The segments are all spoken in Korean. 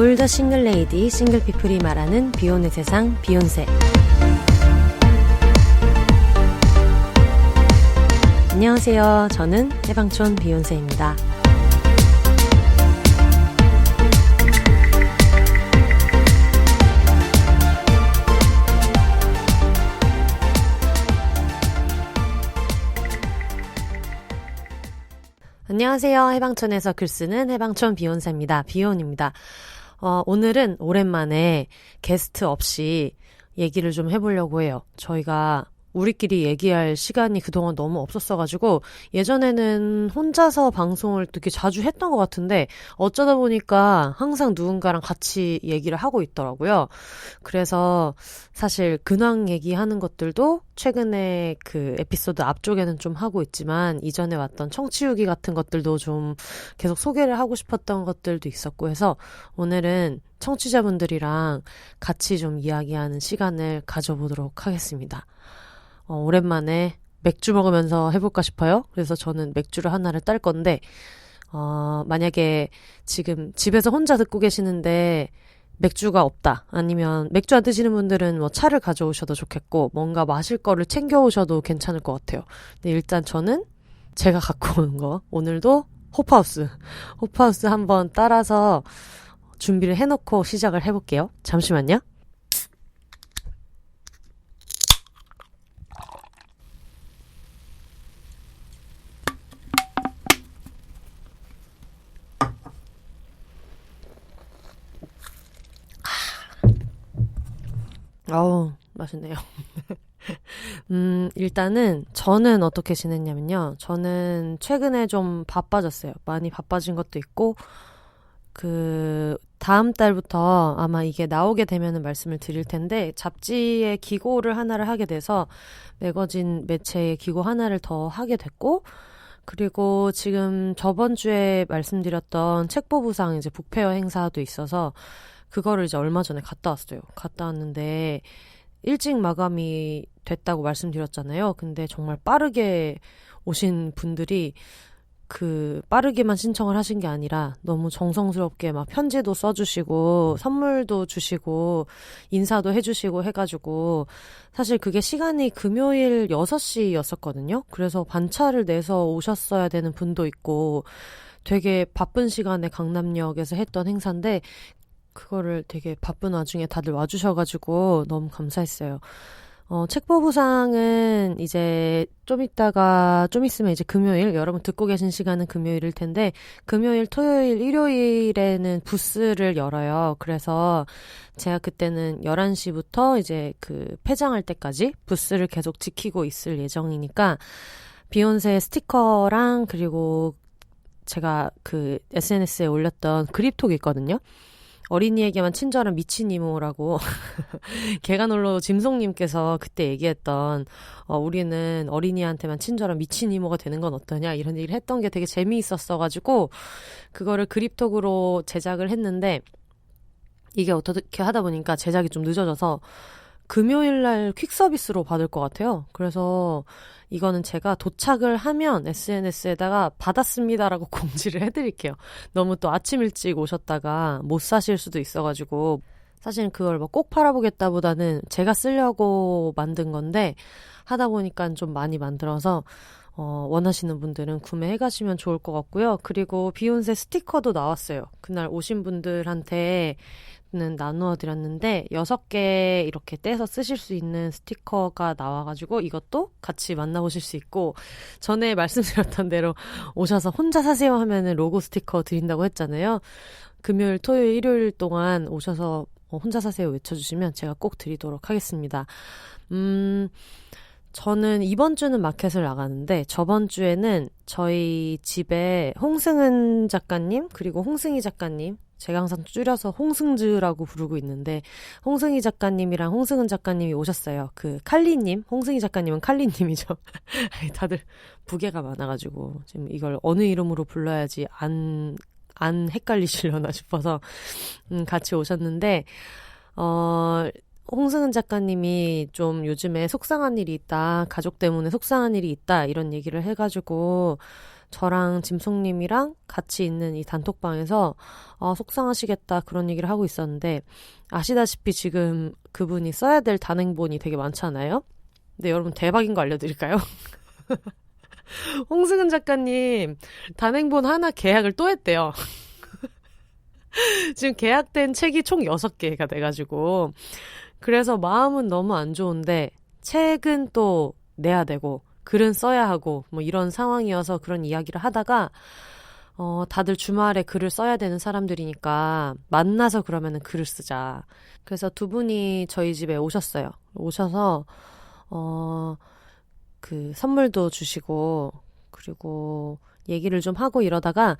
All the single lady, single people이 말하는 비혼의 세상, 비욘세. 안녕하세요. 저는 해방촌 비욘세입니다. 안녕하세요. 해방촌에서 글쓰는 해방촌 비욘세입니다. 비욘입니다. 오늘은 오랜만에 게스트 없이 얘기를 좀 해보려고 해요. 저희가 우리끼리 얘기할 시간이 그동안 너무 없었어가지고 예전에는 혼자서 방송을 되게 자주 했던 것 같은데 어쩌다 보니까 항상 누군가랑 같이 얘기를 하고 있더라고요. 그래서 사실 근황 얘기하는 것들도 최근에 그 에피소드 앞쪽에는 좀 하고 있지만 이전에 왔던 청취후기 같은 것들도 좀 계속 소개를 하고 싶었던 것들도 있었고 해서 오늘은 청취자분들이랑 같이 좀 이야기하는 시간을 가져보도록 하겠습니다. 오랜만에 맥주 먹으면서 해볼까 싶어요. 그래서 저는 맥주를 하나를 딸 건데 만약에 지금 집에서 혼자 듣고 계시는데 맥주가 없다. 아니면 맥주 안 드시는 분들은 뭐 차를 가져오셔도 좋겠고 뭔가 마실 거를 챙겨오셔도 괜찮을 것 같아요. 근데 일단 저는 제가 갖고 온 거 오늘도 호프하우스 한번 따라서 준비를 해놓고 시작을 해볼게요. 잠시만요. 아우, 맛있네요. 일단은 저는 어떻게 지냈냐면요. 저는 최근에 좀 바빠졌어요. 많이 바빠진 것도 있고 다음 달부터 아마 이게 나오게 되면은 말씀을 드릴 텐데 잡지의 기고를 하나를 하게 돼서 매거진 매체의 기고 하나를 더 하게 됐고 그리고 지금 저번 주에 말씀드렸던 책보부상 이제 북페어 행사도 있어서 그거를 이제 얼마 전에 갔다 왔어요. 갔다 왔는데 일찍 마감이 됐다고 말씀드렸잖아요. 근데 정말 빠르게 오신 분들이 빠르게만 신청을 하신 게 아니라 너무 정성스럽게 막 편지도 써주시고 선물도 주시고 인사도 해주시고 해가지고 사실 그게 시간이 금요일 6시였었거든요. 그래서 반차를 내서 오셨어야 되는 분도 있고 되게 바쁜 시간에 강남역에서 했던 행사인데 그거를 되게 바쁜 와중에 다들 와주셔가지고 너무 감사했어요. 책보부상은 이제 좀 있으면 이제 금요일, 여러분 듣고 계신 시간은 금요일일 텐데, 금요일, 토요일, 일요일에는 부스를 열어요. 그래서 제가 그때는 11시부터 이제 폐장할 때까지 부스를 계속 지키고 있을 예정이니까, 비욘세 스티커랑 그리고 제가 SNS에 올렸던 그립톡이 있거든요. 어린이에게만 친절한 미친 이모라고 개가놀로 짐송님께서 그때 얘기했던 우리는 어린이한테만 친절한 미친 이모가 되는 건 어떠냐 이런 얘기를 했던 게 되게 재미있었어가지고 그거를 그립톡으로 제작을 했는데 이게 어떻게 하다 보니까 제작이 좀 늦어져서 금요일날 퀵서비스로 받을 것 같아요. 그래서 이거는 제가 도착을 하면 SNS에다가 받았습니다라고 공지를 해드릴게요. 너무 또 아침 일찍 오셨다가 못 사실 수도 있어가지고 사실 그걸 꼭 팔아보겠다보다는 제가 쓰려고 만든 건데 하다 보니까 좀 많이 만들어서 원하시는 분들은 구매해 가시면 좋을 것 같고요. 그리고 비욘세 스티커도 나왔어요. 그날 오신 분들한테 는 나누어 드렸는데 6개 이렇게 떼서 쓰실 수 있는 스티커가 나와가지고 이것도 같이 만나보실 수 있고 전에 말씀드렸던 대로 오셔서 혼자 사세요 하면은 로고 스티커 드린다고 했잖아요. 금요일, 토요일, 일요일 동안 오셔서 혼자 사세요 외쳐주시면 제가 꼭 드리도록 하겠습니다. 저는 이번 주는 마켓을 나가는데 저번 주에는 저희 집에 홍승은 작가님 그리고 홍승희 작가님 제가 항상 줄여서 홍승즈라고 부르고 있는데 홍승희 작가님이랑 홍승은 작가님이 오셨어요. 칼리님, 홍승희 작가님은 칼리님이죠. 다들 부계가 많아가지고 지금 이걸 어느 이름으로 불러야지 안 헷갈리시려나 싶어서 같이 오셨는데 홍승은 작가님이 좀 요즘에 속상한 일이 있다, 가족 때문에 속상한 일이 있다 이런 얘기를 해가지고 저랑 짐송님이랑 같이 있는 이 단톡방에서 속상하시겠다 그런 얘기를 하고 있었는데, 아시다시피 지금 그분이 써야 될 단행본이 되게 많잖아요. 근데 여러분 대박인 거 알려드릴까요? 홍승은 작가님 단행본 하나 계약을 또 했대요. 지금 계약된 책이 총 6개가 돼가지고, 그래서 마음은 너무 안 좋은데 책은 또 내야 되고 글은 써야 하고 뭐 이런 상황이어서 그런 이야기를 하다가 다들 주말에 글을 써야 되는 사람들이니까 만나서 그러면은 글을 쓰자. 그래서 두 분이 저희 집에 오셨어요. 오셔서 그 선물도 주시고, 그리고 얘기를 좀 하고 이러다가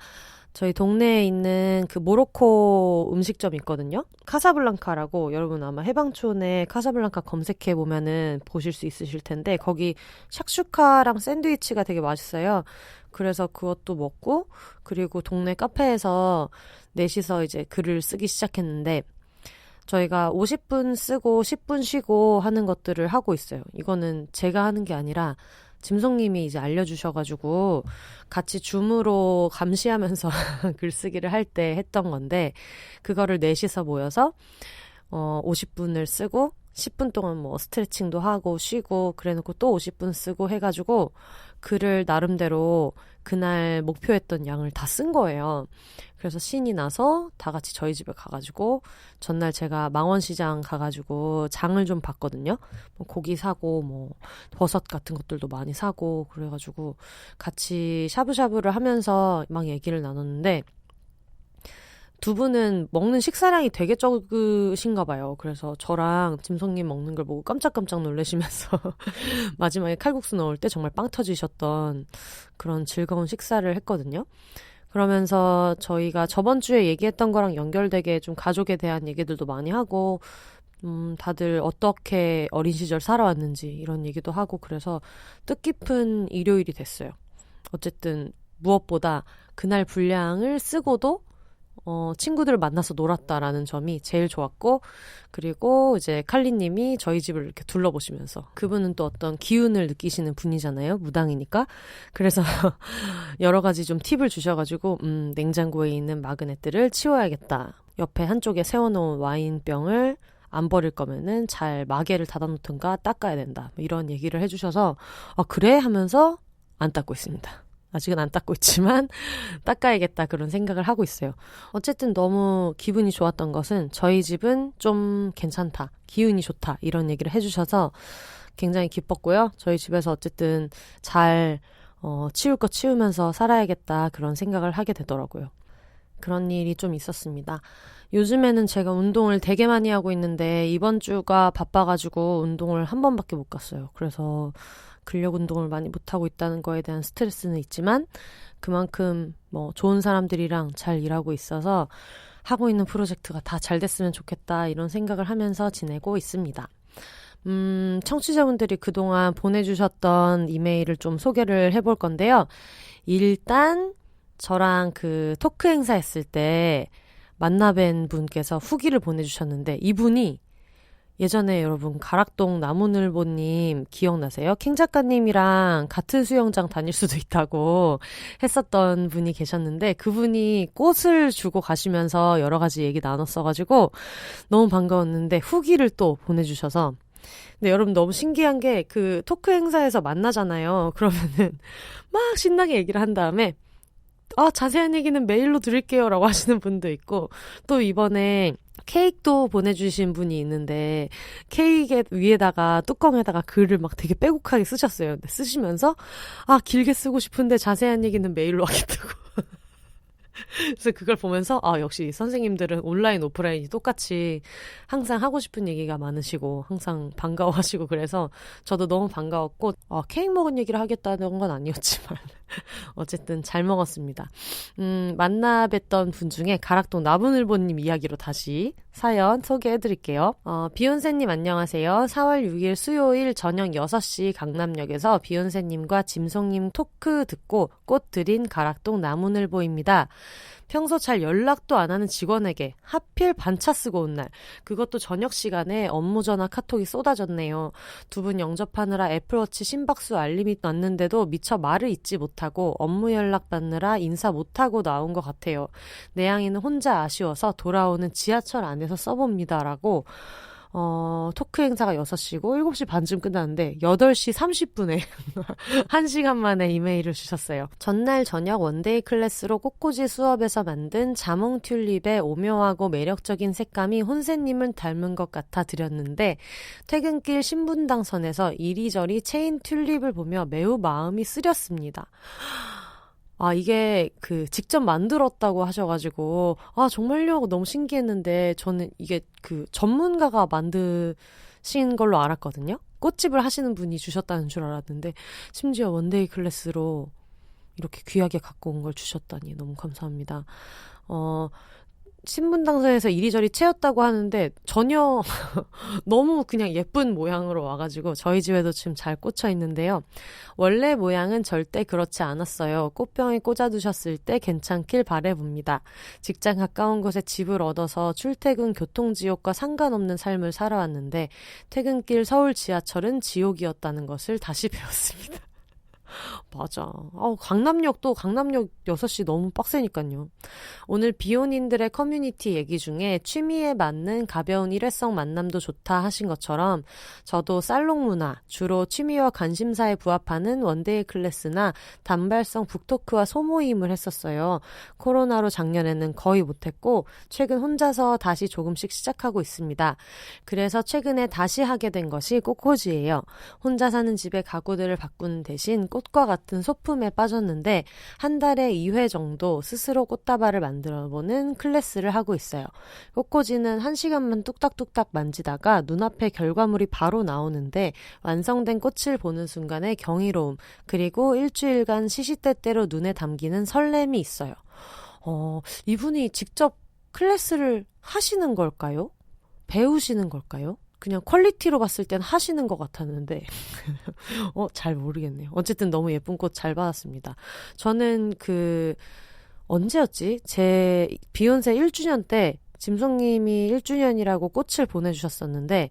저희 동네에 있는 그 모로코 음식점 있거든요. 카사블랑카라고, 여러분 아마 해방촌에 카사블랑카 검색해 보면은 보실 수 있으실 텐데, 거기 샥슈카랑 샌드위치가 되게 맛있어요. 그래서 그것도 먹고, 그리고 동네 카페에서 넷이서 이제 글을 쓰기 시작했는데, 저희가 50분 쓰고 10분 쉬고 하는 것들을 하고 있어요. 이거는 제가 하는 게 아니라 짐송님이 이제 알려주셔가지고 같이 줌으로 감시하면서 글쓰기를 할 때 했던 건데, 그거를 넷이서 모여서 50분을 쓰고 10분 동안 뭐 스트레칭도 하고 쉬고 그래놓고 또 50분 쓰고 해가지고 글을 나름대로 그날 목표했던 양을 다 쓴 거예요. 그래서 신이 나서 다 같이 저희 집에 가가지고, 전날 제가 망원시장 가가지고 장을 좀 봤거든요. 뭐 고기 사고 뭐 버섯 같은 것들도 많이 사고 그래가지고 같이 샤브샤브를 하면서 막 얘기를 나눴는데, 두 분은 먹는 식사량이 되게 적으신가 봐요. 그래서 저랑 짐송님 먹는 걸 보고 깜짝깜짝 놀라시면서 마지막에 칼국수 넣을 때 정말 빵 터지셨던 그런 즐거운 식사를 했거든요. 그러면서 저희가 저번 주에 얘기했던 거랑 연결되게 좀 가족에 대한 얘기들도 많이 하고, 다들 어떻게 어린 시절 살아왔는지 이런 얘기도 하고, 그래서 뜻깊은 일요일이 됐어요. 어쨌든 무엇보다 그날 분량을 쓰고도 친구들을 만나서 놀았다라는 점이 제일 좋았고, 그리고 이제 칼리님이 저희 집을 이렇게 둘러보시면서, 그분은 또 어떤 기운을 느끼시는 분이잖아요. 무당이니까. 그래서 여러 가지 좀 팁을 주셔가지고, 냉장고에 있는 마그넷들을 치워야겠다. 옆에 한쪽에 세워놓은 와인병을 안 버릴 거면은 잘 마개를 닫아놓든가 닦아야 된다. 이런 얘기를 해주셔서, 그래? 하면서 안 닦고 있습니다. 아직은 안 닦고 있지만 닦아야겠다 그런 생각을 하고 있어요. 어쨌든 너무 기분이 좋았던 것은 저희 집은 좀 괜찮다, 기운이 좋다 이런 얘기를 해주셔서 굉장히 기뻤고요. 저희 집에서 어쨌든 잘 치울 거 치우면서 살아야겠다 그런 생각을 하게 되더라고요. 그런 일이 좀 있었습니다. 요즘에는 제가 운동을 되게 많이 하고 있는데 이번 주가 바빠가지고 운동을 한 번밖에 못 갔어요. 그래서 근력 운동을 많이 못하고 있다는 거에 대한 스트레스는 있지만, 그만큼 뭐 좋은 사람들이랑 잘 일하고 있어서 하고 있는 프로젝트가 다 잘 됐으면 좋겠다 이런 생각을 하면서 지내고 있습니다. 청취자분들이 그동안 보내주셨던 이메일을 좀 소개를 해볼 건데요. 일단 저랑 그 토크 행사 했을 때 만나뵌 분께서 후기를 보내주셨는데, 이분이 예전에 여러분 가락동 나무늘보님 기억나세요? 캥 작가님이랑 같은 수영장 다닐 수도 있다고 했었던 분이 계셨는데, 그분이 꽃을 주고 가시면서 여러 가지 얘기 나눴어가지고 너무 반가웠는데 후기를 또 보내주셔서, 근데 여러분 너무 신기한 게, 그 토크 행사에서 만나잖아요. 그러면은 막 신나게 얘기를 한 다음에 자세한 얘기는 메일로 드릴게요 라고 하시는 분도 있고, 또 이번에 케이크도 보내주신 분이 있는데 케이크 위에다가 뚜껑에다가 글을 막 되게 빼곡하게 쓰셨어요. 근데 쓰시면서 길게 쓰고 싶은데 자세한 얘기는 메일로 하겠다고. 그래서 그걸 보면서 역시 선생님들은 온라인 오프라인이 똑같이 항상 하고 싶은 얘기가 많으시고 항상 반가워하시고, 그래서 저도 너무 반가웠고, 케이크 먹은 얘기를 하겠다는 건 아니었지만 어쨌든 잘 먹었습니다. 만나 뵀던 분 중에 가락동 나무늘보님 이야기로 다시 사연 소개해드릴게요. 비욘세님 안녕하세요. 4월 6일 수요일 저녁 6시 강남역에서 비욘세님과 짐송님 토크 듣고 꽃 드린 가락동 나무늘보입니다. 평소 잘 연락도 안 하는 직원에게 하필 반차 쓰고 온 날, 그것도 저녁 시간에 업무 전화 카톡이 쏟아졌네요. 두 분 영접하느라 애플워치 심박수 알림이 났는데도 미처 말을 잇지 못하고 못하고 업무 연락 받느라 인사 못하고 나온 것 같아요. 내양이는 혼자 아쉬워서 돌아오는 지하철 안에서 써봅니다라고 토크 행사가 6시고 7시 반쯤 끝났는데 8시 30분에 1시간 만에 이메일을 주셨어요. 전날 저녁 원데이 클래스로 꽃꽂이 수업에서 만든 자몽 튤립의 오묘하고 매력적인 색감이 혼세님을 닮은 것 같아 드렸는데 퇴근길 신분당선에서 이리저리 체인 튤립을 보며 매우 마음이 쓰렸습니다. 이게 직접 만들었다고 하셔가지고, 정말요? 하고 너무 신기했는데, 저는 이게 전문가가 만드신 걸로 알았거든요? 꽃집을 하시는 분이 주셨다는 줄 알았는데, 심지어 원데이 클래스로 이렇게 귀하게 갖고 온 걸 주셨다니 너무 감사합니다. 신분당선에서 이리저리 채웠다고 하는데 전혀 너무 그냥 예쁜 모양으로 와가지고 저희 집에도 지금 잘 꽂혀 있는데요. 원래 모양은 절대 그렇지 않았어요. 꽃병에 꽂아두셨을 때 괜찮길 바라봅니다. 직장 가까운 곳에 집을 얻어서 출퇴근 교통지옥과 상관없는 삶을 살아왔는데 퇴근길 서울 지하철은 지옥이었다는 것을 다시 배웠습니다. 맞아. 강남역 6시 너무 빡세니까요. 오늘 비혼인들의 커뮤니티 얘기 중에 취미에 맞는 가벼운 일회성 만남도 좋다 하신 것처럼 저도 살롱 문화, 주로 취미와 관심사에 부합하는 원데이 클래스나 단발성 북토크와 소모임을 했었어요. 코로나로 작년에는 거의 못했고 최근 혼자서 다시 조금씩 시작하고 있습니다. 그래서 최근에 다시 하게 된 것이 꽃꽂이예요. 혼자 사는 집에 가구들을 바꾸는 대신 꽃과 같은 소품에 빠졌는데 한 달에 2회 정도 스스로 꽃다발을 만들어보는 클래스를 하고 있어요. 꽃꽂이는 1시간만 뚝딱뚝딱 만지다가 눈앞에 결과물이 바로 나오는데 완성된 꽃을 보는 순간의 경이로움 그리고 일주일간 시시때때로 눈에 담기는 설렘이 있어요. 이분이 직접 클래스를 하시는 걸까요? 배우시는 걸까요? 그냥 퀄리티로 봤을 땐 하시는 것 같았는데 잘 모르겠네요. 어쨌든 너무 예쁜 꽃 잘 받았습니다. 저는 언제였지? 제 비욘세 1주년 때 짐송님이 1주년이라고 꽃을 보내주셨었는데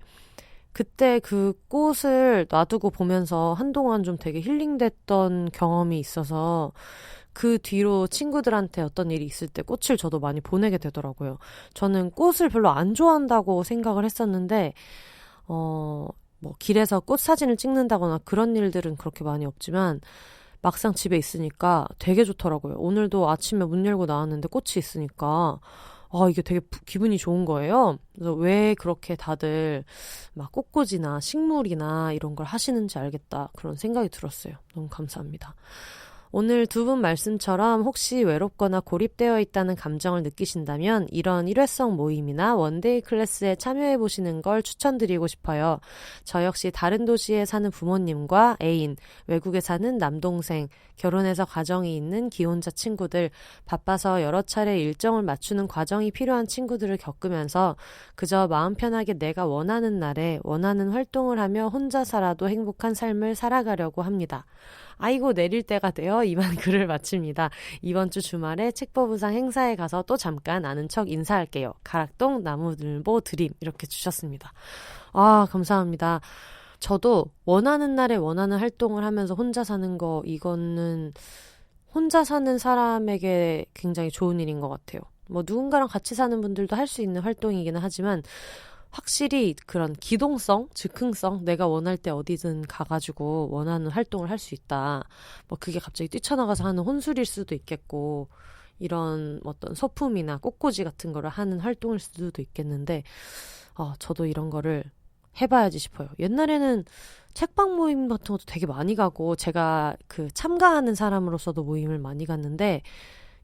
그때 그 꽃을 놔두고 보면서 한동안 좀 되게 힐링됐던 경험이 있어서 그 뒤로 친구들한테 어떤 일이 있을 때 꽃을 저도 많이 보내게 되더라고요. 저는 꽃을 별로 안 좋아한다고 생각을 했었는데 길에서 꽃 사진을 찍는다거나 그런 일들은 그렇게 많이 없지만 막상 집에 있으니까 되게 좋더라고요. 오늘도 아침에 문 열고 나왔는데 꽃이 있으니까 이게 되게 기분이 좋은 거예요. 그래서 왜 그렇게 다들 막 꽃꽂이나 식물이나 이런 걸 하시는지 알겠다. 그런 생각이 들었어요. 너무 감사합니다. 오늘 두 분 말씀처럼 혹시 외롭거나 고립되어 있다는 감정을 느끼신다면 이런 일회성 모임이나 원데이 클래스에 참여해보시는 걸 추천드리고 싶어요. 저 역시 다른 도시에 사는 부모님과 애인, 외국에 사는 남동생, 결혼해서 가정이 있는 기혼자 친구들, 바빠서 여러 차례 일정을 맞추는 과정이 필요한 친구들을 겪으면서 그저 마음 편하게 내가 원하는 날에 원하는 활동을 하며 혼자 살아도 행복한 삶을 살아가려고 합니다. 아이고 내릴 때가 되어 이만 글을 마칩니다. 이번 주 주말에 책법부상 행사에 가서 또 잠깐 아는 척 인사할게요. 가락동 나무늘보 드림 이렇게 주셨습니다. 감사합니다. 저도 원하는 날에 원하는 활동을 하면서 혼자 사는 거 이거는 혼자 사는 사람에게 굉장히 좋은 일인 것 같아요. 누군가랑 같이 사는 분들도 할 수 있는 활동이기는 하지만 확실히 그런 기동성, 즉흥성, 내가 원할 때 어디든 가가지고 원하는 활동을 할 수 있다. 그게 갑자기 뛰쳐나가서 하는 혼술일 수도 있겠고, 이런 어떤 소품이나 꽃꽂이 같은 거를 하는 활동일 수도 있겠는데, 저도 이런 거를 해봐야지 싶어요. 옛날에는 책방 모임 같은 것도 되게 많이 가고, 제가 참가하는 사람으로서도 모임을 많이 갔는데,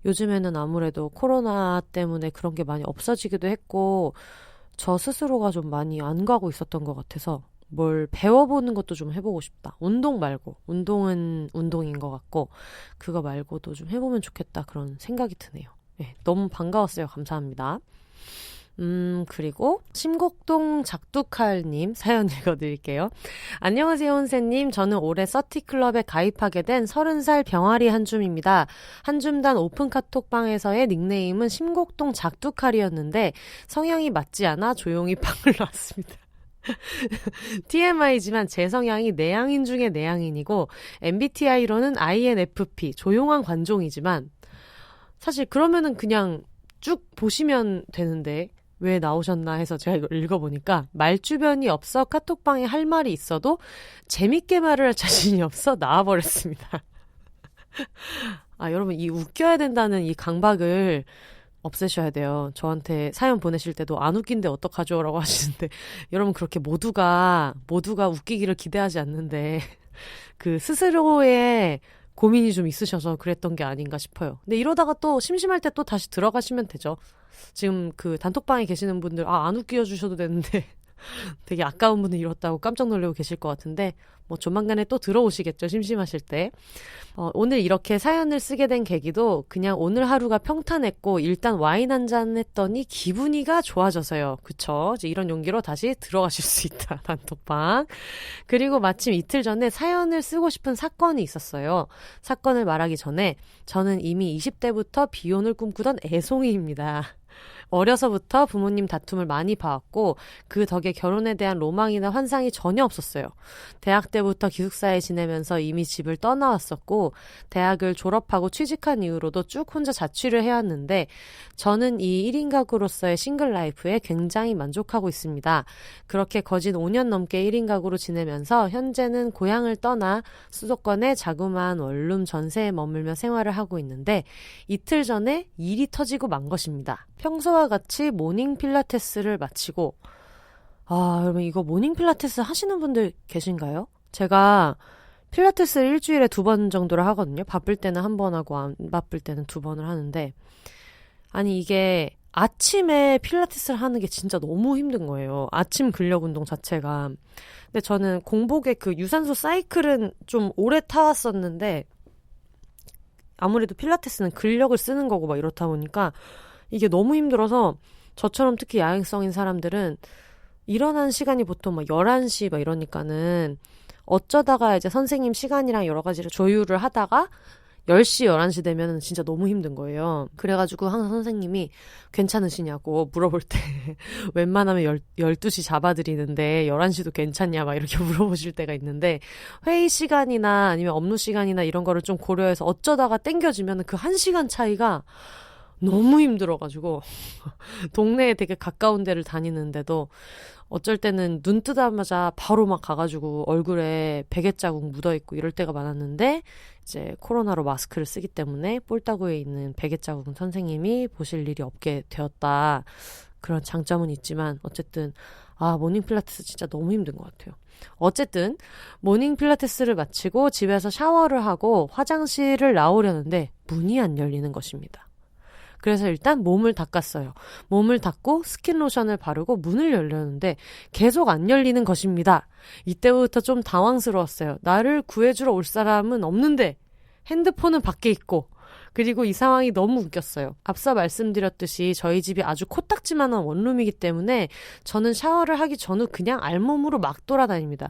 요즘에는 아무래도 코로나 때문에 그런 게 많이 없어지기도 했고, 저 스스로가 좀 많이 안 가고 있었던 것 같아서 뭘 배워보는 것도 좀 해보고 싶다. 운동 말고. 운동은 운동인 것 같고 그거 말고도 좀 해보면 좋겠다. 그런 생각이 드네요. 네, 너무 반가웠어요. 감사합니다. 그리고 심곡동 작두칼님 사연 읽어드릴게요. 안녕하세요 혼세님. 저는 올해 서티클럽에 가입하게 된 30살 병아리 한줌입니다. 한줌단 오픈 카톡방에서의 닉네임은 심곡동 작두칼이었는데 성향이 맞지 않아 조용히 방을 놨습니다. TMI지만 제 성향이 내향인 중에 내향인이고 MBTI로는 INFP, 조용한 관종이지만 사실 그러면은 그냥 쭉 보시면 되는데 왜 나오셨나 해서 제가 이걸 읽어보니까 말주변이 없어 카톡방에 할 말이 있어도 재밌게 말을 할 자신이 없어 나와버렸습니다. 여러분 이 웃겨야 된다는 이 강박을 없애셔야 돼요. 저한테 사연 보내실 때도 안 웃긴데 어떡하죠? 라고 하시는데 여러분 그렇게 모두가 웃기기를 기대하지 않는데 그 스스로의 고민이 좀 있으셔서 그랬던 게 아닌가 싶어요. 근데 이러다가 또 심심할 때 또 다시 들어가시면 되죠. 지금 그 단톡방에 계시는 분들 안 웃겨 주셔도 되는데 되게 아까운 분을 잃었다고 깜짝 놀라고 계실 것 같은데 뭐 조만간에 또 들어오시겠죠. 심심하실 때. 오늘 이렇게 사연을 쓰게 된 계기도 그냥 오늘 하루가 평탄했고 일단 와인 한 잔 했더니 기분이가 좋아져서요. 그쵸? 이제 이런 용기로 다시 들어가실 수 있다. 단톡방. 그리고 마침 이틀 전에 사연을 쓰고 싶은 사건이 있었어요. 사건을 말하기 전에 저는 이미 20대부터 비혼을 꿈꾸던 애송이입니다. 어려서부터 부모님 다툼을 많이 봐왔고 그 덕에 결혼에 대한 로망이나 환상이 전혀 없었어요. 대학 때부터 기숙사에 지내면서 이미 집을 떠나왔었고 대학을 졸업하고 취직한 이후로도 쭉 혼자 자취를 해왔는데 저는 이 1인 가구로서의 싱글 라이프에 굉장히 만족하고 있습니다. 그렇게 거진 5년 넘게 1인 가구로 지내면서 현재는 고향을 떠나 수도권의 자그마한 원룸 전세에 머물며 생활을 하고 있는데 이틀 전에 일이 터지고 만 것입니다. 평소와 같이 모닝 필라테스를 마치고 여러분 이거 모닝 필라테스 하시는 분들 계신가요? 제가 필라테스를 일주일에 2번 정도를 하거든요. 바쁠 때는 1번 하고 안 바쁠 때는 2번을 하는데 아니 이게 아침에 필라테스를 하는 게 진짜 너무 힘든 거예요. 아침 근력 운동 자체가. 근데 저는 공복에 그 유산소 사이클은 좀 오래 타왔었는데 아무래도 필라테스는 근력을 쓰는 거고 막 이렇다 보니까 이게 너무 힘들어서 저처럼 특히 야행성인 사람들은 일어나는 시간이 보통 막 11시 막 이러니까는 어쩌다가 이제 선생님 시간이랑 여러 가지를 조율을 하다가 10시, 11시 되면은 진짜 너무 힘든 거예요. 그래가지고 항상 선생님이 괜찮으시냐고 물어볼 때 웬만하면 12시 잡아드리는데 11시도 괜찮냐 막 이렇게 물어보실 때가 있는데 회의 시간이나 아니면 업무 시간이나 이런 거를 좀 고려해서 어쩌다가 땡겨지면은 그 1시간 차이가 너무 힘들어가지고 동네에 되게 가까운 데를 다니는데도 어쩔 때는 눈 뜨자마자 바로 막 가가지고 얼굴에 베개 자국 묻어있고 이럴 때가 많았는데 이제 코로나로 마스크를 쓰기 때문에 볼따구에 있는 베개 자국은 선생님이 보실 일이 없게 되었다. 그런 장점은 있지만 어쨌든 모닝 필라테스 진짜 너무 힘든 것 같아요. 어쨌든 모닝 필라테스를 마치고 집에서 샤워를 하고 화장실을 나오려는데 문이 안 열리는 것입니다. 그래서 일단 몸을 닦았어요. 몸을 닦고 스킨로션을 바르고 문을 열려는데 계속 안 열리는 것입니다. 이때부터 좀 당황스러웠어요. 나를 구해주러 올 사람은 없는데 핸드폰은 밖에 있고 그리고 이 상황이 너무 웃겼어요. 앞서 말씀드렸듯이 저희 집이 아주 코딱지만한 원룸이기 때문에 저는 샤워를 하기 전후 그냥 알몸으로 막 돌아다닙니다.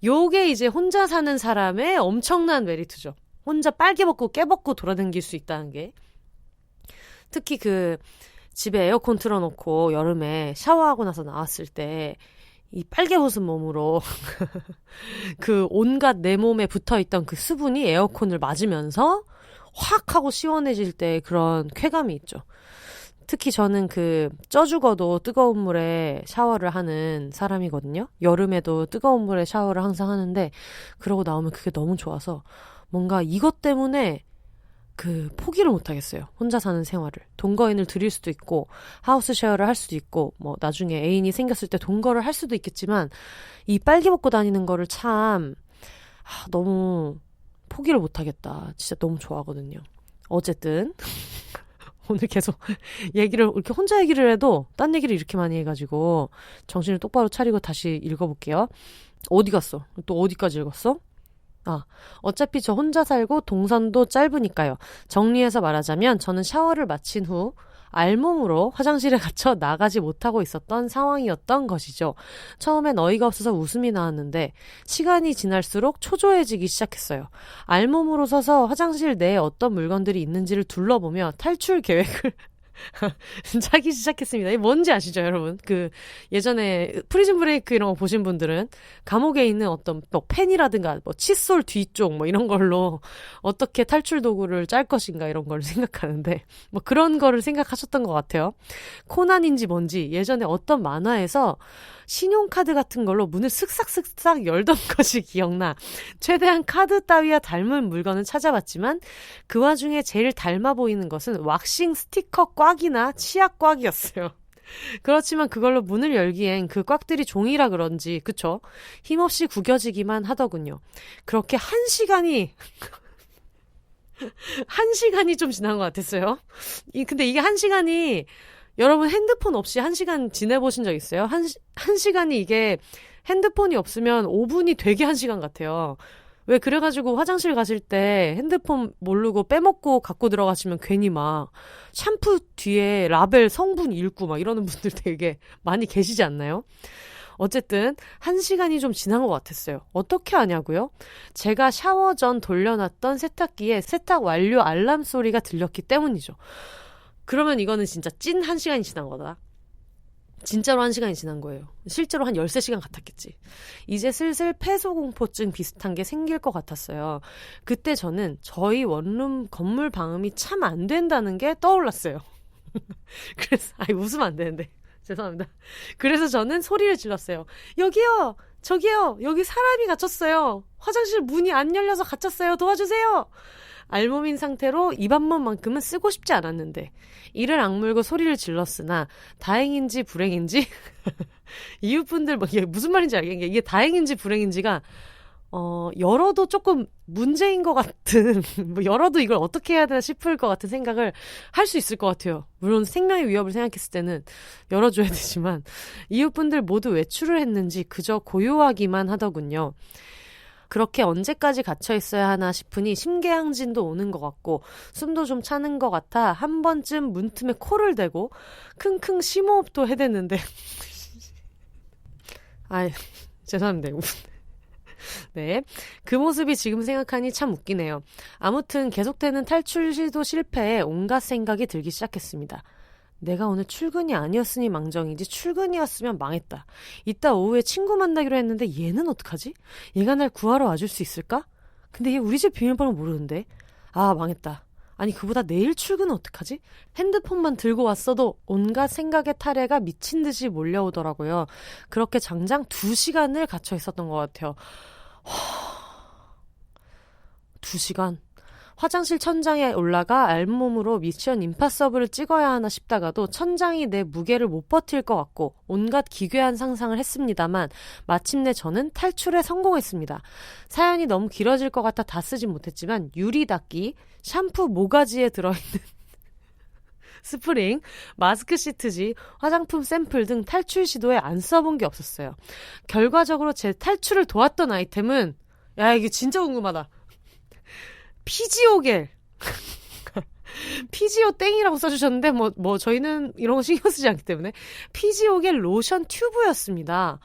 요게 이제 혼자 사는 사람의 엄청난 메리트죠. 혼자 빨개 벗고 깨 벗고 돌아다닐 수 있다는 게. 특히 그 집에 에어컨 틀어놓고 여름에 샤워하고 나서 나왔을 때 이 빨개 벗은 몸으로 그 온갖 내 몸에 붙어있던 그 수분이 에어컨을 맞으면서 확 하고 시원해질 때 그런 쾌감이 있죠. 특히 저는 그 쪄 죽어도 뜨거운 물에 샤워를 하는 사람이거든요. 여름에도 뜨거운 물에 샤워를 항상 하는데 그러고 나오면 그게 너무 좋아서 뭔가 이것 때문에 포기를 못 하겠어요. 혼자 사는 생활을. 동거인을 들일 수도 있고 하우스 쉐어를 할 수도 있고 뭐 나중에 애인이 생겼을 때 동거를 할 수도 있겠지만 이 빨개 벗고 다니는 거를 참 너무 포기를 못 하겠다. 진짜 너무 좋아하거든요. 어쨌든 오늘 계속 얘기를 이렇게 혼자 얘기를 해도 딴 얘기를 이렇게 많이 해가지고 정신을 똑바로 차리고 다시 읽어볼게요. 어디 갔어? 또 어디까지 읽었어? 어차피 저 혼자 살고 동선도 짧으니까요. 정리해서 말하자면 저는 샤워를 마친 후 알몸으로 화장실에 갇혀 나가지 못하고 있었던 상황이었던 것이죠. 처음엔 어이가 없어서 웃음이 나왔는데 시간이 지날수록 초조해지기 시작했어요. 알몸으로 서서 화장실 내에 어떤 물건들이 있는지를 둘러보며 탈출 계획을 짜기 시작했습니다. 이게 뭔지 아시죠, 여러분? 예전에 프리즌 브레이크 이런 거 보신 분들은 감옥에 있는 어떤 뭐 펜이라든가 뭐 칫솔 뒤쪽 뭐 이런 걸로 어떻게 탈출 도구를 짤 것인가 이런 걸 생각하는데 뭐 그런 거를 생각하셨던 것 같아요. 코난인지 뭔지 예전에 어떤 만화에서 신용카드 같은 걸로 문을 슥싹슥싹 열던 것이 기억나. 최대한 카드 따위와 닮은 물건을 찾아봤지만 그 와중에 제일 닮아 보이는 것은 왁싱 스티커 꽉이나 치약 꽉이었어요. 그렇지만 그걸로 문을 열기엔 그 꽉들이 종이라 그런지 그쵸? 힘없이 구겨지기만 하더군요. 그렇게 한 시간이 좀 지난 것 같았어요. 근데 이게 한 시간이 여러분 핸드폰 없이 한 시간 지내보신 적 있어요? 한 시간이 이게 핸드폰이 없으면 5분이 되게 한 시간 같아요. 왜 그래가지고 화장실 가실 때 핸드폰 모르고 빼먹고 갖고 들어가시면 괜히 막 샴푸 뒤에 라벨 성분 읽고 막 이러는 분들 되게 많이 계시지 않나요? 어쨌든 한 시간이 좀 지난 것 같았어요. 어떻게 하냐고요? 제가 샤워 전 돌려놨던 세탁기에 세탁 완료 알람 소리가 들렸기 때문이죠. 그러면 이거는 진짜 찐 한 시간이 지난 거다. 진짜로 한 시간이 지난 거예요. 실제로 한 13시간 같았겠지. 이제 슬슬 폐소공포증 비슷한 게 생길 것 같았어요. 그때 저는 저희 원룸 건물 방음이 참 안 된다는 게 떠올랐어요. 그래서 웃으면 안 되는데 죄송합니다. 그래서 저는 소리를 질렀어요. 여기요! 저기요! 여기 사람이 갇혔어요. 화장실 문이 안 열려서 갇혔어요. 도와주세요! 알몸인 상태로 입 한 번만큼은 쓰고 싶지 않았는데 이를 악물고 소리를 질렀으나 다행인지 불행인지 이웃분들 이게 무슨 말인지 알겠는데 이게 다행인지 불행인지가 열어도 조금 문제인 것 같은 뭐 열어도 이걸 어떻게 해야 되나 싶을 것 같은 생각을 할 수 있을 것 같아요. 물론 생명의 위협을 생각했을 때는 열어줘야 되지만 이웃분들 모두 외출을 했는지 그저 고요하기만 하더군요. 그렇게 언제까지 갇혀 있어야 하나 싶으니 심계항진도 오는 것 같고 숨도 좀 차는 것 같아 한 번쯤 문틈에 코를 대고 킁킁 심호흡도 해댔는데 죄송합니다. 네, 그 모습이 지금 생각하니 참 웃기네요. 아무튼 계속되는 탈출 시도 실패에 온갖 생각이 들기 시작했습니다. 내가 오늘 출근이 아니었으니 망정이지 출근이었으면 망했다. 이따 오후에 친구 만나기로 했는데 얘는 어떡하지? 얘가 날 구하러 와줄 수 있을까? 근데 얘 우리 집 비밀번호 모르는데. 망했다. 아니 그보다 내일 출근은 어떡하지? 핸드폰만 들고 왔어도 온갖 생각의 타래가 미친 듯이 몰려오더라고요. 그렇게 장장 2시간을 갇혀 있었던 것 같아요. 2시간? 화장실 천장에 올라가 알몸으로 미션 임파서블을 찍어야 하나 싶다가도 천장이 내 무게를 못 버틸 것 같고 온갖 기괴한 상상을 했습니다만 마침내 저는 탈출에 성공했습니다. 사연이 너무 길어질 것 같아 다 쓰진 못했지만 유리 닦기, 샴푸 모가지에 들어있는 스프링, 마스크 시트지, 화장품 샘플 등 탈출 시도에 안 써본 게 없었어요. 결과적으로 제 탈출을 도왔던 아이템은 이게 진짜 궁금하다. 피지오겔. 피지오 땡이라고 써주셨는데 저희는 이런 거 신경 쓰지 않기 때문에 피지오겔 로션 튜브였습니다.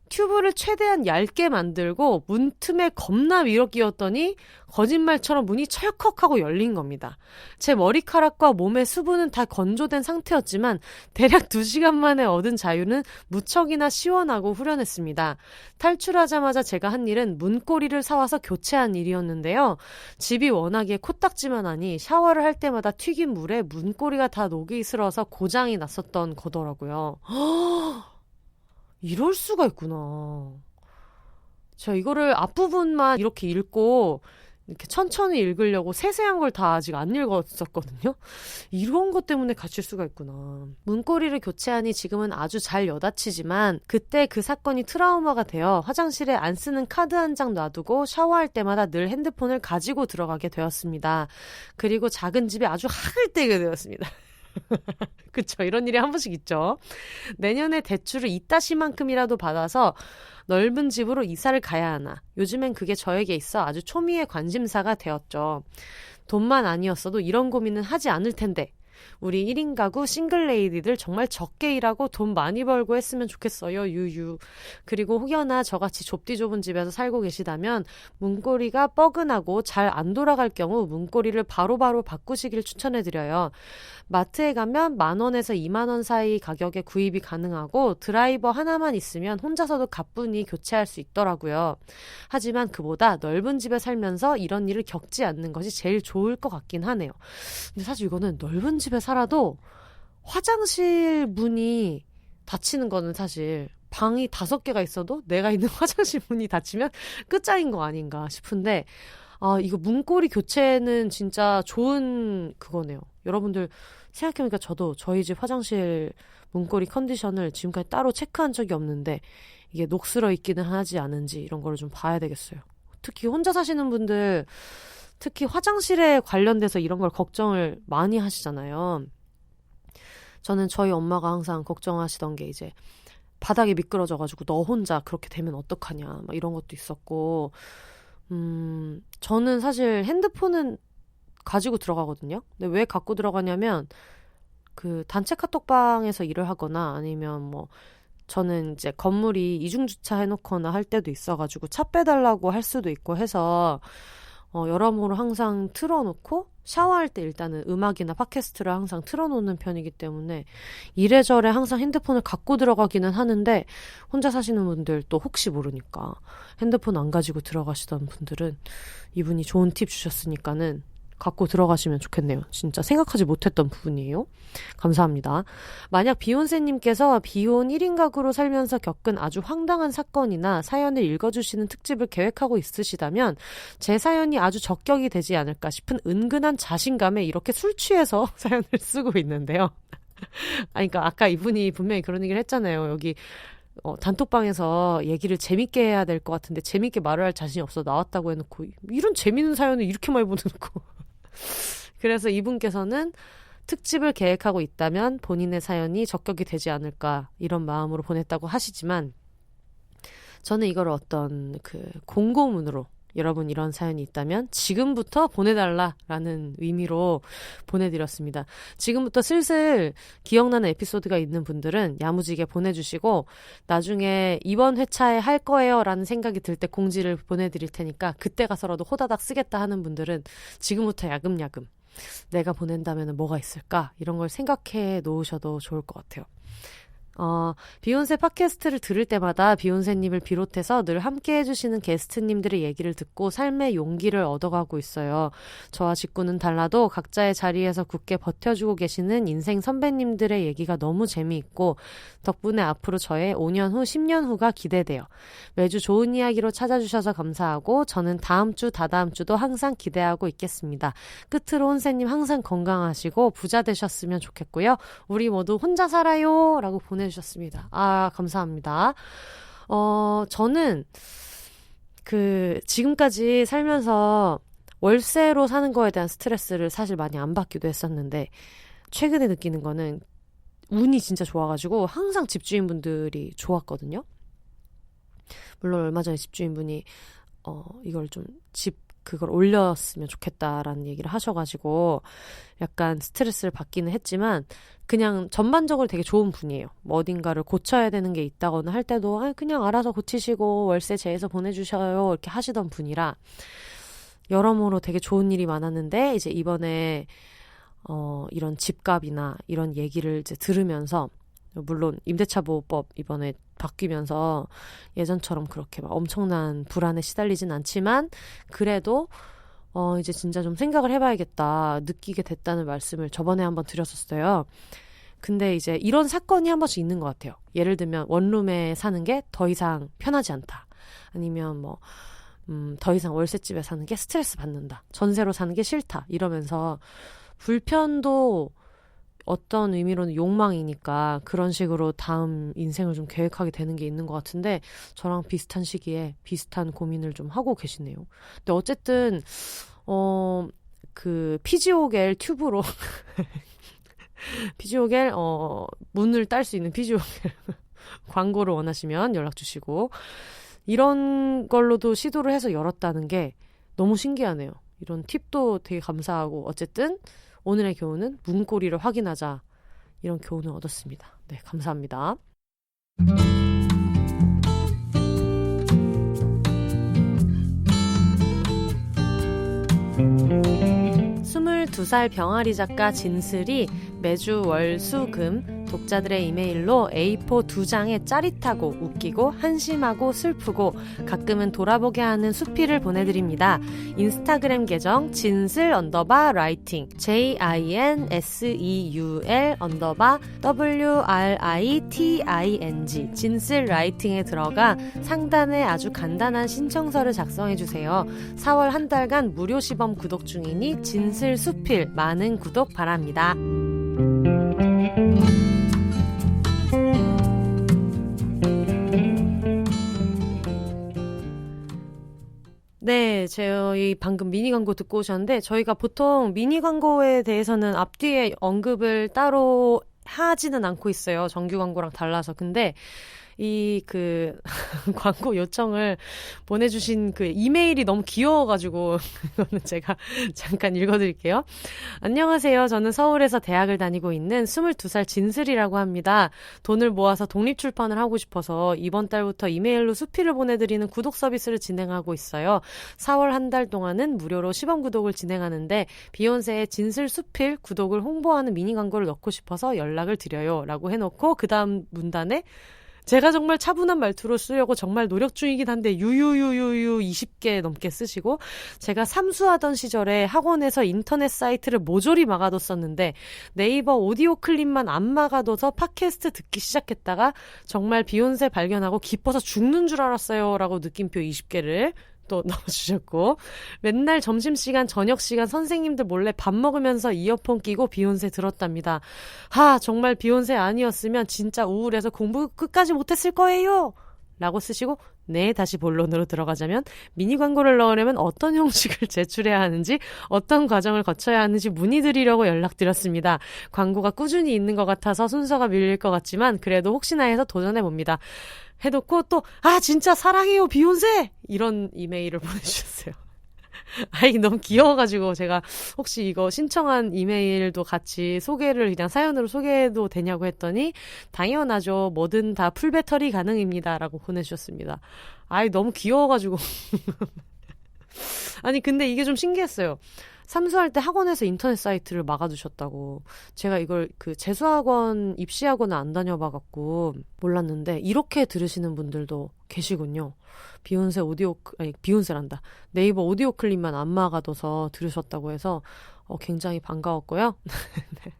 튜브를 최대한 얇게 만들고 문틈에 겁나 밀어 끼웠더니 거짓말처럼 문이 철컥하고 열린 겁니다. 제 머리카락과 몸의 수분은 다 건조된 상태였지만 대략 2시간 만에 얻은 자유는 무척이나 시원하고 후련했습니다. 탈출하자마자 제가 한 일은 문고리를 사와서 교체한 일이었는데요. 집이 워낙에 코딱지만 하니 샤워를 할 때마다 튀긴 물에 문고리가 다 녹이 슬어서 고장이 났었던 거더라고요. 이럴 수가 있구나. 제가 이거를 앞부분만 이렇게 읽고 이렇게 천천히 읽으려고 세세한 걸 다 아직 안 읽었었거든요. 이런 것 때문에 갇힐 수가 있구나. 문고리를 교체하니 지금은 아주 잘 여닫히지만 그때 그 사건이 트라우마가 되어 화장실에 안 쓰는 카드 한 장 놔두고 샤워할 때마다 늘 핸드폰을 가지고 들어가게 되었습니다. 그리고 작은 집에 아주 학을 떼게 되었습니다. 그쵸, 이런 일이 한 번씩 있죠. 내년에 대출을 이따시만큼이라도 받아서 넓은 집으로 이사를 가야 하나. 요즘엔 그게 저에게 있어 아주 초미의 관심사가 되었죠. 돈만 아니었어도 이런 고민은 하지 않을 텐데 우리 1인 가구 싱글레이디들 정말 적게 일하고 돈 많이 벌고 했으면 좋겠어요. 유유. 그리고 혹여나 저같이 좁디 좁은 집에서 살고 계시다면 문고리가 뻐근하고 잘 안 돌아갈 경우 문고리를 바로바로 바꾸시길 추천해드려요. 마트에 가면 10,000원에서 20,000원 사이 가격에 구입이 가능하고 드라이버 하나만 있으면 혼자서도 가뿐히 교체할 수 있더라고요. 하지만 그보다 넓은 집에 살면서 이런 일을 겪지 않는 것이 제일 좋을 것 같긴 하네요. 근데 사실 이거는 넓은 집에 살아도 화장실 문이 닫히는 거는 사실 방이 5개가 있어도 내가 있는 화장실 문이 닫히면 끝장인 거 아닌가 싶은데 이거 문고리 교체는 진짜 좋은 그거네요. 여러분들 생각해보니까 저도 저희 집 화장실 문고리 컨디션을 지금까지 따로 체크한 적이 없는데 이게 녹슬어 있기는 하지 않은지 이런 거를 좀 봐야 되겠어요. 특히 혼자 사시는 분들 특히 화장실에 관련돼서 이런 걸 걱정을 많이 하시잖아요. 저는 저희 엄마가 항상 걱정하시던 게 이제 바닥이 미끄러져가지고 너 혼자 그렇게 되면 어떡하냐 막 이런 것도 있었고 저는 사실 핸드폰은 가지고 들어가거든요. 근데 왜 갖고 들어가냐면 그 단체 카톡방에서 일을 하거나 아니면 뭐 저는 이제 건물이 이중주차 해놓거나 할 때도 있어가지고 차 빼달라고 할 수도 있고 해서 여러모로 항상 틀어놓고 샤워할 때 일단은 음악이나 팟캐스트를 항상 틀어놓는 편이기 때문에 이래저래 항상 핸드폰을 갖고 들어가기는 하는데 혼자 사시는 분들 또 혹시 모르니까 핸드폰 안 가지고 들어가시던 분들은 이분이 좋은 팁 주셨으니까는 갖고 들어가시면 좋겠네요. 진짜 생각하지 못했던 부분이에요. 감사합니다. 만약 비욘세님께서 비혼 1인 가구로 살면서 겪은 아주 황당한 사건이나 사연을 읽어주시는 특집을 계획하고 있으시다면 제 사연이 아주 적격이 되지 않을까 싶은 은근한 자신감에 이렇게 술 취해서 사연을 쓰고 있는데요. 그러니까 아까 이분이 분명히 그런 얘기를 했잖아요. 여기 단톡방에서 얘기를 재밌게 해야 될 것 같은데 재밌게 말을 할 자신이 없어 나왔다고 해놓고 이런 재밌는 사연을 이렇게 많이 보내놓고 그래서 이분께서는 특집을 계획하고 있다면 본인의 사연이 적격이 되지 않을까 이런 마음으로 보냈다고 하시지만 저는 이걸 어떤 그 공고문으로 여러분 이런 사연이 있다면 지금부터 보내달라라는 의미로 보내드렸습니다. 지금부터 슬슬 기억나는 에피소드가 있는 분들은 야무지게 보내주시고 나중에 이번 회차에 할 거예요 라는 생각이 들 때 공지를 보내드릴 테니까 그때 가서라도 호다닥 쓰겠다 하는 분들은 지금부터 야금야금 내가 보낸다면 뭐가 있을까 이런 걸 생각해 놓으셔도 좋을 것 같아요. 비욘세 팟캐스트를 들을 때마다 비욘세님을 비롯해서 늘 함께 해주시는 게스트님들의 얘기를 듣고 삶의 용기를 얻어가고 있어요. 저와 직구는 달라도 각자의 자리에서 굳게 버텨주고 계시는 인생 선배님들의 얘기가 너무 재미있고 덕분에 앞으로 저의 5년 후, 10년 후가 기대돼요. 매주 좋은 이야기로 찾아주셔서 감사하고 저는 다음 주, 다다음 주도 항상 기대하고 있겠습니다. 끝으로 혼세님 항상 건강하시고 부자 되셨으면 좋겠고요. 우리 모두 혼자 살아요 라고 보내주셨습니다. 감사합니다. 저는 지금까지 살면서 월세로 사는 거에 대한 스트레스를 사실 많이 안 받기도 했었는데 최근에 느끼는 거는 운이 진짜 좋아가지고 항상 집주인분들이 좋았거든요. 물론 얼마 전에 집주인분이 이걸 좀 그걸 올렸으면 좋겠다라는 얘기를 하셔가지고 약간 스트레스를 받기는 했지만 그냥 전반적으로 되게 좋은 분이에요. 뭐 어딘가를 고쳐야 되는 게 있다거나 할 때도 그냥 알아서 고치시고 월세 제해서 보내주셔요 이렇게 하시던 분이라 여러모로 되게 좋은 일이 많았는데 이제 이번에 이런 집값이나 이런 얘기를 이제 들으면서 물론 임대차 보호법 이번에 바뀌면서 예전처럼 그렇게 막 엄청난 불안에 시달리진 않지만 그래도 이제 진짜 좀 생각을 해봐야겠다 느끼게 됐다는 말씀을 저번에 한번 드렸었어요. 근데 이제 이런 사건이 한 번씩 있는 것 같아요. 예를 들면 원룸에 사는 게 더 이상 편하지 않다. 아니면 더 이상 월세집에 사는 게 스트레스 받는다. 전세로 사는 게 싫다. 이러면서 불편도 어떤 의미로는 욕망이니까 그런 식으로 다음 인생을 좀 계획하게 되는 게 있는 것 같은데 저랑 비슷한 시기에 비슷한 고민을 좀 하고 계시네요. 근데 어쨌든 피지오겔 튜브로 피지오겔 문을 딸 수 있는 피지오겔 광고를 원하시면 연락 주시고 이런 걸로도 시도를 해서 열었다는 게 너무 신기하네요. 이런 팁도 되게 감사하고 어쨌든 오늘의 교훈은 문고리를 확인하자. 이런 교훈을 얻었습니다. 네, 감사합니다. 22살 병아리 작가 진슬이 매주 월, 수, 금 독자들의 이메일로 A4 2장에 짜릿하고 웃기고 한심하고 슬프고 가끔은 돌아보게 하는 수필을 보내드립니다. 인스타그램 계정 진슬_라이팅 JINSEUL_WRITING 진슬라이팅에 들어가 상단에 아주 간단한 신청서를 작성해주세요. 4월 한 달간 무료 시범 구독 중이니 진슬 수필 많은 구독 바랍니다. 네, 저희 방금 미니 광고 듣고 오셨는데 저희가 보통 미니 광고에 대해서는 앞뒤에 언급을 따로 하지는 않고 있어요. 정규 광고랑 달라서. 근데 광고 요청을 보내주신 그 이메일이 너무 귀여워가지고, 이거는 제가 잠깐 읽어드릴게요. 안녕하세요. 저는 서울에서 대학을 다니고 있는 22살 진슬이라고 합니다. 돈을 모아서 독립출판을 하고 싶어서 이번 달부터 이메일로 수필을 보내드리는 구독 서비스를 진행하고 있어요. 4월 한 달 동안은 무료로 시범 구독을 진행하는데, 비욘세의 진슬 수필 구독을 홍보하는 미니 광고를 넣고 싶어서 연락을 드려요. 라고 해놓고, 그 다음 문단에 제가 정말 차분한 말투로 쓰려고 정말 노력 중이긴 한데 유유유유유 20개 넘게 쓰시고 제가 삼수하던 시절에 학원에서 인터넷 사이트를 모조리 막아뒀었는데 네이버 오디오 클립만 안 막아둬서 팟캐스트 듣기 시작했다가 정말 비욘세 발견하고 기뻐서 죽는 줄 알았어요 라고 느낌표 20개를 또 넣어주셨고 맨날 점심시간 저녁시간 선생님들 몰래 밥 먹으면서 이어폰 끼고 비욘세 들었답니다. 정말 비욘세 아니었으면 진짜 우울해서 공부 끝까지 못했을 거예요 라고 쓰시고 네, 다시 본론으로 들어가자면 미니 광고를 넣으려면 어떤 형식을 제출해야 하는지 어떤 과정을 거쳐야 하는지 문의드리려고 연락드렸습니다. 광고가 꾸준히 있는 것 같아서 순서가 밀릴 것 같지만 그래도 혹시나 해서 도전해봅니다. 해놓고 또 진짜 사랑해요 비욘세 이런 이메일을 보내주셨어요. 이게 너무 귀여워가지고 제가 혹시 이거 신청한 이메일도 같이 소개를 그냥 사연으로 소개해도 되냐고 했더니 당연하죠. 뭐든 다 풀배터리 가능입니다 라고 보내주셨습니다. 너무 귀여워가지고 아니 근데 이게 좀 신기했어요. 삼수할 때 학원에서 인터넷 사이트를 막아두셨다고. 제가 이걸 재수학원, 입시학원을 안 다녀봐갖고 몰랐는데 이렇게 들으시는 분들도 계시군요. 비욘세란다. 네이버 오디오 클립만 안 막아둬서 들으셨다고 해서 굉장히 반가웠고요. 네.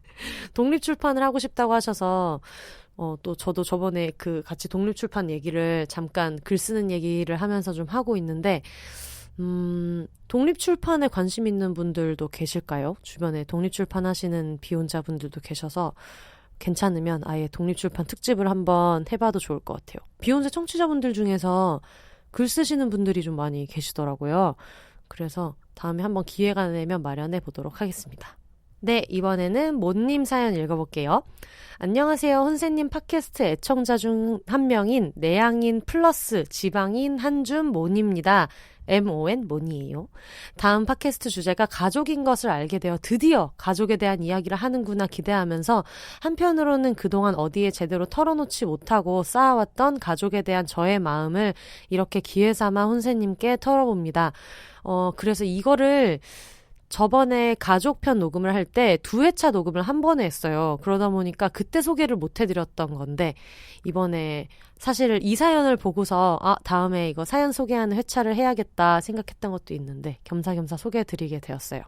독립출판을 하고 싶다고 하셔서 또 저도 저번에 같이 독립출판 얘기를 잠깐 글 쓰는 얘기를 하면서 좀 하고 있는데 독립출판에 관심 있는 분들도 계실까요? 주변에 독립출판 하시는 비혼자분들도 계셔서 괜찮으면 아예 독립출판 특집을 한번 해봐도 좋을 것 같아요. 비혼자 청취자분들 중에서 글 쓰시는 분들이 좀 많이 계시더라고요. 그래서 다음에 한번 기회가 되면 마련해 보도록 하겠습니다. 네, 이번에는 모님 사연 읽어볼게요. 안녕하세요. 혼세님 팟캐스트 애청자 중 한 명인 내향인 플러스 지방인 한줌 모니입니다. MON 모니예요. 다음 팟캐스트 주제가 가족인 것을 알게 되어 드디어 가족에 대한 이야기를 하는구나 기대하면서 한편으로는 그동안 어디에 제대로 털어놓지 못하고 쌓아왔던 가족에 대한 저의 마음을 이렇게 기회 삼아 혼세님께 털어봅니다. 그래서 이거를 저번에 가족편 녹음을 할 때 2회차 녹음을 한 번에 했어요. 그러다 보니까 그때 소개를 못 해드렸던 건데 이번에 사실 이 사연을 보고서 다음에 이거 사연 소개하는 회차를 해야겠다 생각했던 것도 있는데 겸사겸사 소개해드리게 되었어요.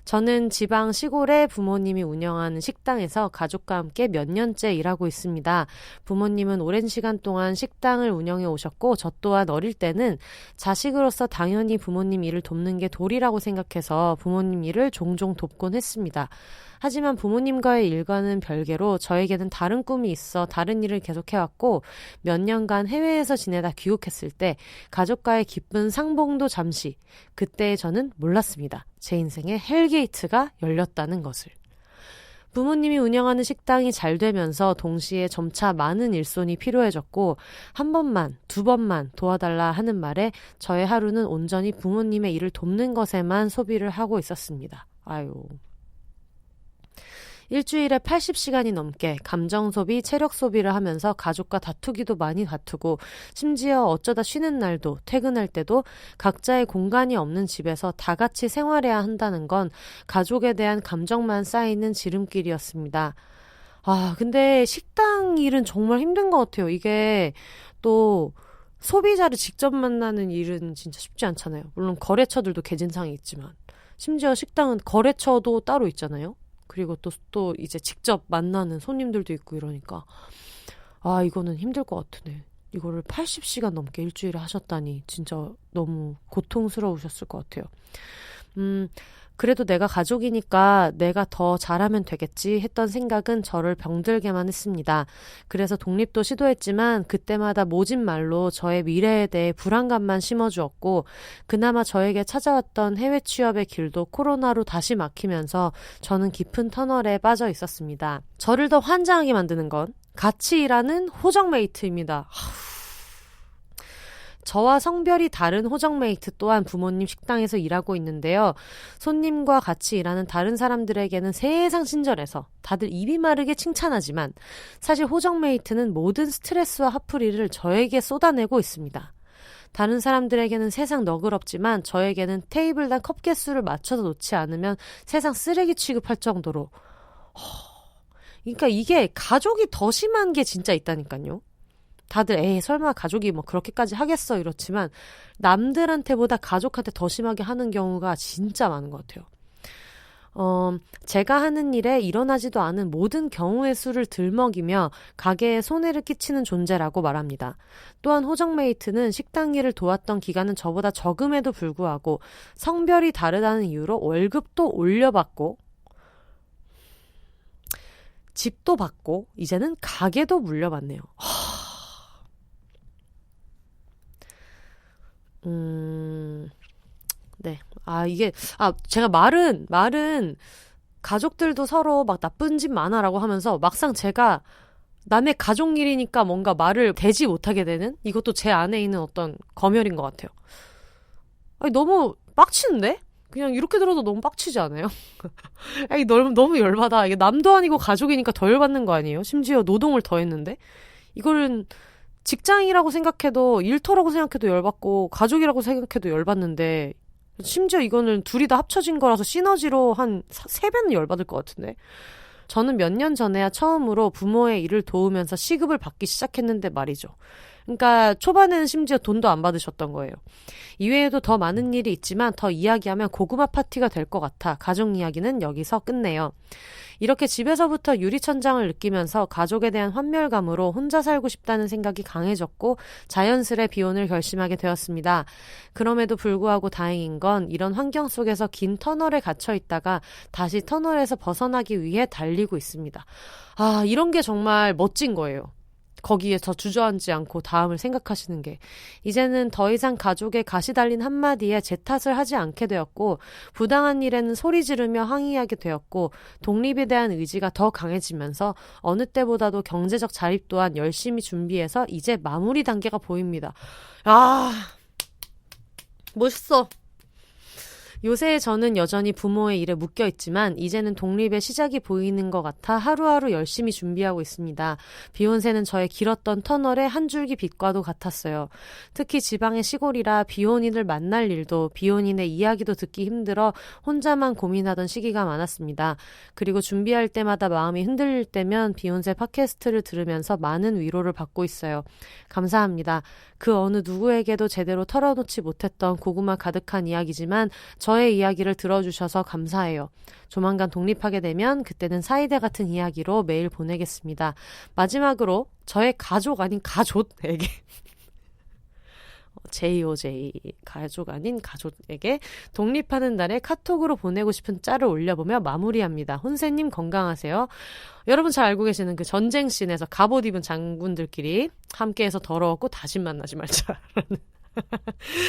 저는 지방 시골에 부모님이 운영하는 식당에서 가족과 함께 몇 년째 일하고 있습니다. 부모님은 오랜 시간 동안 식당을 운영해 오셨고 저 또한 어릴 때는 자식으로서 당연히 부모님 일을 돕는 게 도리라고 생각해서 부모님 일을 종종 돕곤 했습니다. 하지만 부모님과의 일과는 별개로 저에게는 다른 꿈이 있어 다른 일을 계속해왔고 몇 년간 해외에서 지내다 귀국했을 때 가족과의 기쁜 상봉도 잠시 그때 저는 몰랐습니다. 제 인생에 헬게이트가 열렸다는 것을. 부모님이 운영하는 식당이 잘 되면서 동시에 점차 많은 일손이 필요해졌고 한 번만, 두 번만 도와달라 하는 말에 저의 하루는 온전히 부모님의 일을 돕는 것에만 소비를 하고 있었습니다. 일주일에 80시간이 넘게 감정 소비, 체력 소비를 하면서 가족과 다투기도 많이 다투고 심지어 어쩌다 쉬는 날도 퇴근할 때도 각자의 공간이 없는 집에서 다 같이 생활해야 한다는 건 가족에 대한 감정만 쌓이는 지름길이었습니다. 근데 식당 일은 정말 힘든 것 같아요. 이게 또 소비자를 직접 만나는 일은 진짜 쉽지 않잖아요. 물론 거래처들도 개진상이 있지만 심지어 식당은 거래처도 따로 있잖아요. 그리고 또 이제 직접 만나는 손님들도 있고 이러니까 이거는 힘들 것 같으네. 이거를 80시간 넘게 일주일에 하셨다니 진짜 너무 고통스러우셨을 것 같아요. 그래도 내가 가족이니까 내가 더 잘하면 되겠지 했던 생각은 저를 병들게만 했습니다. 그래서 독립도 시도했지만 그때마다 모진 말로 저의 미래에 대해 불안감만 심어주었고 그나마 저에게 찾아왔던 해외 취업의 길도 코로나로 다시 막히면서 저는 깊은 터널에 빠져 있었습니다. 저를 더 환장하게 만드는 건 같이 일하는 호정메이트입니다. 저와 성별이 다른 호정메이트 또한 부모님 식당에서 일하고 있는데요. 손님과 같이 일하는 다른 사람들에게는 세상 친절해서 다들 입이 마르게 칭찬하지만 사실 호정메이트는 모든 스트레스와 화풀이를 저에게 쏟아내고 있습니다. 다른 사람들에게는 세상 너그럽지만 저에게는 테이블당 컵 개수를 맞춰서 놓지 않으면 세상 쓰레기 취급할 정도로 그러니까 이게 가족이 더 심한 게 진짜 있다니까요. 다들 설마 가족이 뭐 그렇게까지 하겠어 이렇지만 남들한테보다 가족한테 더 심하게 하는 경우가 진짜 많은 것 같아요. 제가 하는 일에 일어나지도 않은 모든 경우의 수를 들먹이며 가게에 손해를 끼치는 존재라고 말합니다. 또한 호정메이트는 식당 일을 도왔던 기간은 저보다 적음에도 불구하고 성별이 다르다는 이유로 월급도 올려받고 집도 받고 이제는 가게도 물려받네요. 네. 제가 말은 가족들도 서로 막 나쁜 짓 많아라고 하면서 막상 제가 남의 가족 일이니까 뭔가 말을 대지 못하게 되는 이것도 제 안에 있는 어떤 검열인 것 같아요. 너무 빡치는데? 그냥 이렇게 들어도 너무 빡치지 않아요? 너무 열받아. 이게 남도 아니고 가족이니까 더 열받는 거 아니에요? 심지어 노동을 더 했는데? 이거는 직장이라고 생각해도 일터라고 생각해도 열받고 가족이라고 생각해도 열받는데 심지어 이거는 둘이 다 합쳐진 거라서 시너지로 한 3배는 열받을 것 같은데 저는 몇 년 전에야 처음으로 부모의 일을 도우면서 시급을 받기 시작했는데 말이죠. 그러니까 초반에는 심지어 돈도 안 받으셨던 거예요. 이외에도 더 많은 일이 있지만 더 이야기하면 고구마 파티가 될 것 같아 가족 이야기는 여기서 끝내요. 이렇게 집에서부터 유리천장을 느끼면서 가족에 대한 환멸감으로 혼자 살고 싶다는 생각이 강해졌고 자연스레 비혼을 결심하게 되었습니다. 그럼에도 불구하고 다행인 건 이런 환경 속에서 긴 터널에 갇혀 있다가 다시 터널에서 벗어나기 위해 달리고 있습니다. 이런 게 정말 멋진 거예요. 거기에서 주저앉지 않고 다음을 생각하시는 게 이제는 더 이상 가족의 가시 달린 한마디에 제 탓을 하지 않게 되었고 부당한 일에는 소리 지르며 항의하게 되었고 독립에 대한 의지가 더 강해지면서 어느 때보다도 경제적 자립 또한 열심히 준비해서 이제 마무리 단계가 보입니다. 멋있어. 요새 저는 여전히 부모의 일에 묶여있지만 이제는 독립의 시작이 보이는 것 같아 하루하루 열심히 준비하고 있습니다. 비혼세는 저의 길었던 터널의 한 줄기 빛과도 같았어요. 특히 지방의 시골이라 비혼인을 만날 일도 비혼인의 이야기도 듣기 힘들어 혼자만 고민하던 시기가 많았습니다. 그리고 준비할 때마다 마음이 흔들릴 때면 비혼세 팟캐스트를 들으면서 많은 위로를 받고 있어요. 감사합니다. 그 어느 누구에게도 제대로 털어놓지 못했던 고구마 가득한 이야기지만 저의 이야기를 들어주셔서 감사해요. 조만간 독립하게 되면 그때는 사이다 같은 이야기로 매일 보내겠습니다. 마지막으로 저의 가족 아닌 가족에게 JOJ 가족 아닌 가족에게 독립하는 날에 카톡으로 보내고 싶은 짤을 올려보며 마무리합니다. 혼세님 건강하세요. 여러분 잘 알고 계시는 그 전쟁씬에서 갑옷 입은 장군들끼리 함께해서 더러웠고 다시 만나지 말자라는